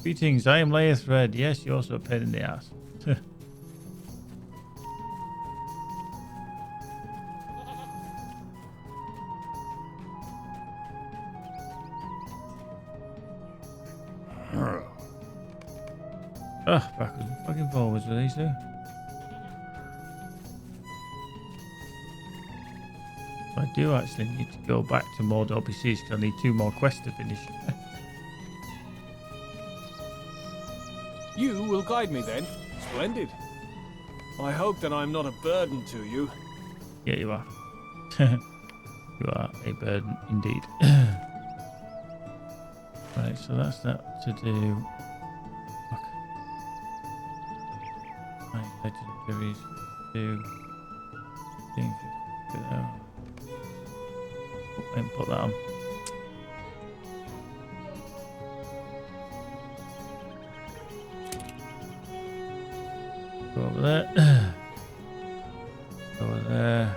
Greetings, I am Leia Thread. Yes, you're also a pain in the ass. Backwards and fucking forwards with these two. I do actually need to go back to Mordor Besieged because I need 2 more quests to finish. You will guide me then. Splendid. I hope that I'm not a burden to you. Yeah, you are. You are a burden indeed. Right, so that's that to do. Fuck. My legendaries do. And put that on. Go over there. Go over there.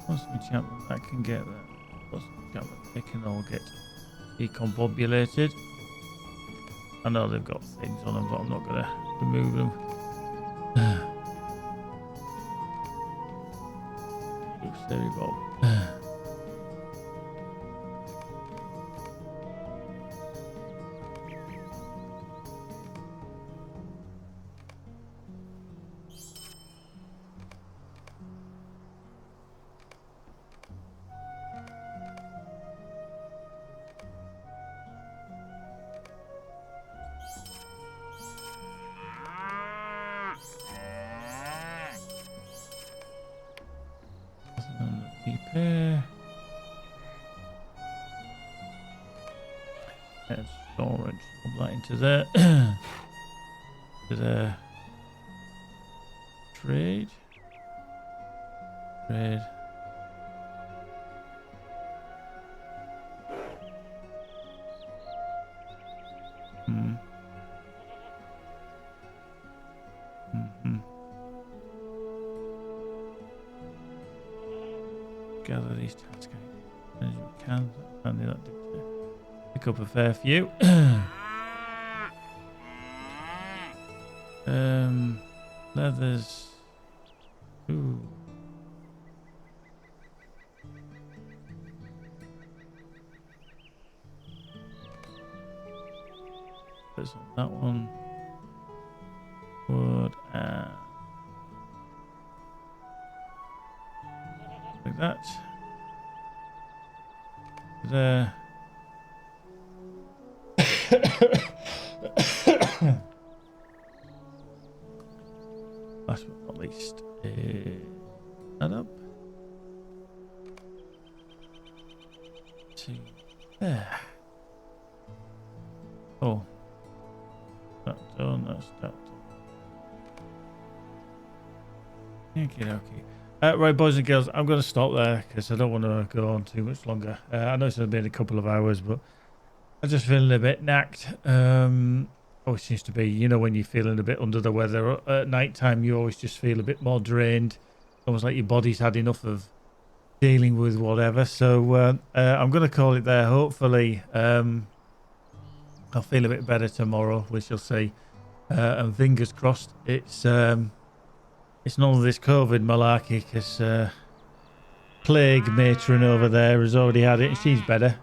What's the enchantment that can get that? What's the enchantment they can all get decombobulated? I know they've got things on them, but I'm not going to remove them. Oops, there we go. Repair. And storage. Put that into there. To there. Trade. Trade. Gather these tasks as you can. Apparently that did pick up a fair few. Leathers. Ooh. There's on that one. Wood and that. There. Last but not least, that up. To there. Oh. That's done, that's that done. Okay. Right, boys and girls, I'm going to stop there because I don't want to go on too much longer. I know it's only been a couple of hours, but I'm just feeling a bit knacked. Always seems to be, you know, when you're feeling a bit under the weather at night time, you always just feel a bit more drained. Almost like your body's had enough of dealing with whatever. So I'm going to call it there. Hopefully, I'll feel a bit better tomorrow. We shall see. And fingers crossed, it's none of this COVID malarkey, because Plague Matron over there has already had it and she's better.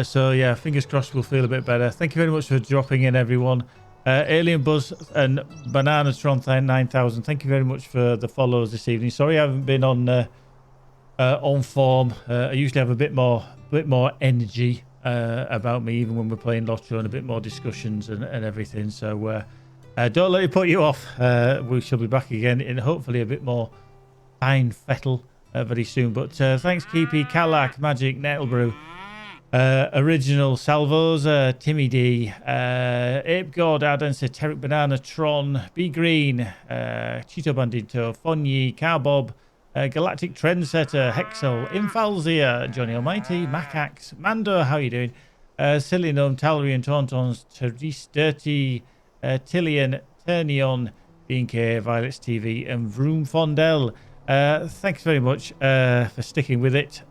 So yeah, fingers crossed we'll feel a bit better. Thank you very much for dropping in, everyone. Alien Buzz and Bananatron 9000, thank you very much for the follows this evening. Sorry I haven't been on form. I usually have a bit more energy about me, even when we're playing LOTRO, and a bit more discussions and everything. So don't let it put you off. We shall be back again in hopefully a bit more fine fettle very soon. But thanks Keepy, Kalak, Magic, Nettlebrew, Original, Salvos, Timmy D, Ape God, Adance, Terric Banana, Tron, B Green, Cheeto Bandito, Fonyi, Carbob, Galactic Trendsetter, Hexel, Infalzia, Johnny Almighty, Macax, Mando, how you doing? Silly Gnome, Talrian, Tauntons, Therese Dirty, Tillian, Turnion, BK, Violets TV, and Vroom Fondell. Thanks very much for sticking with it.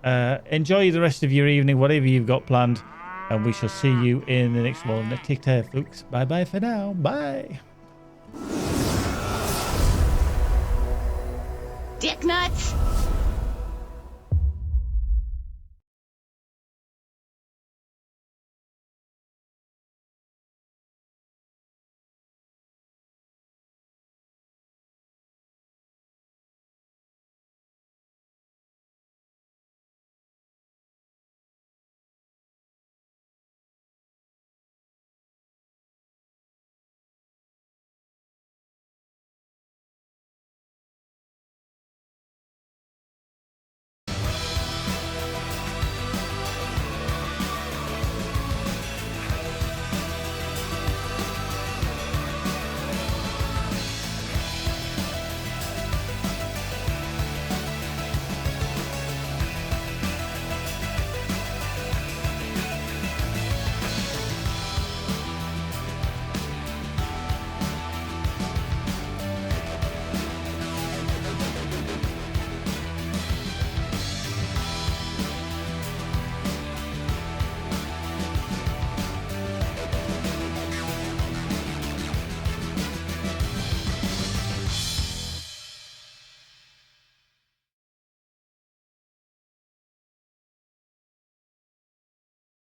Enjoy the rest of your evening, whatever you've got planned, and we shall see you in the next one. Take care, folks. Bye bye for now. Bye. Dick nuts!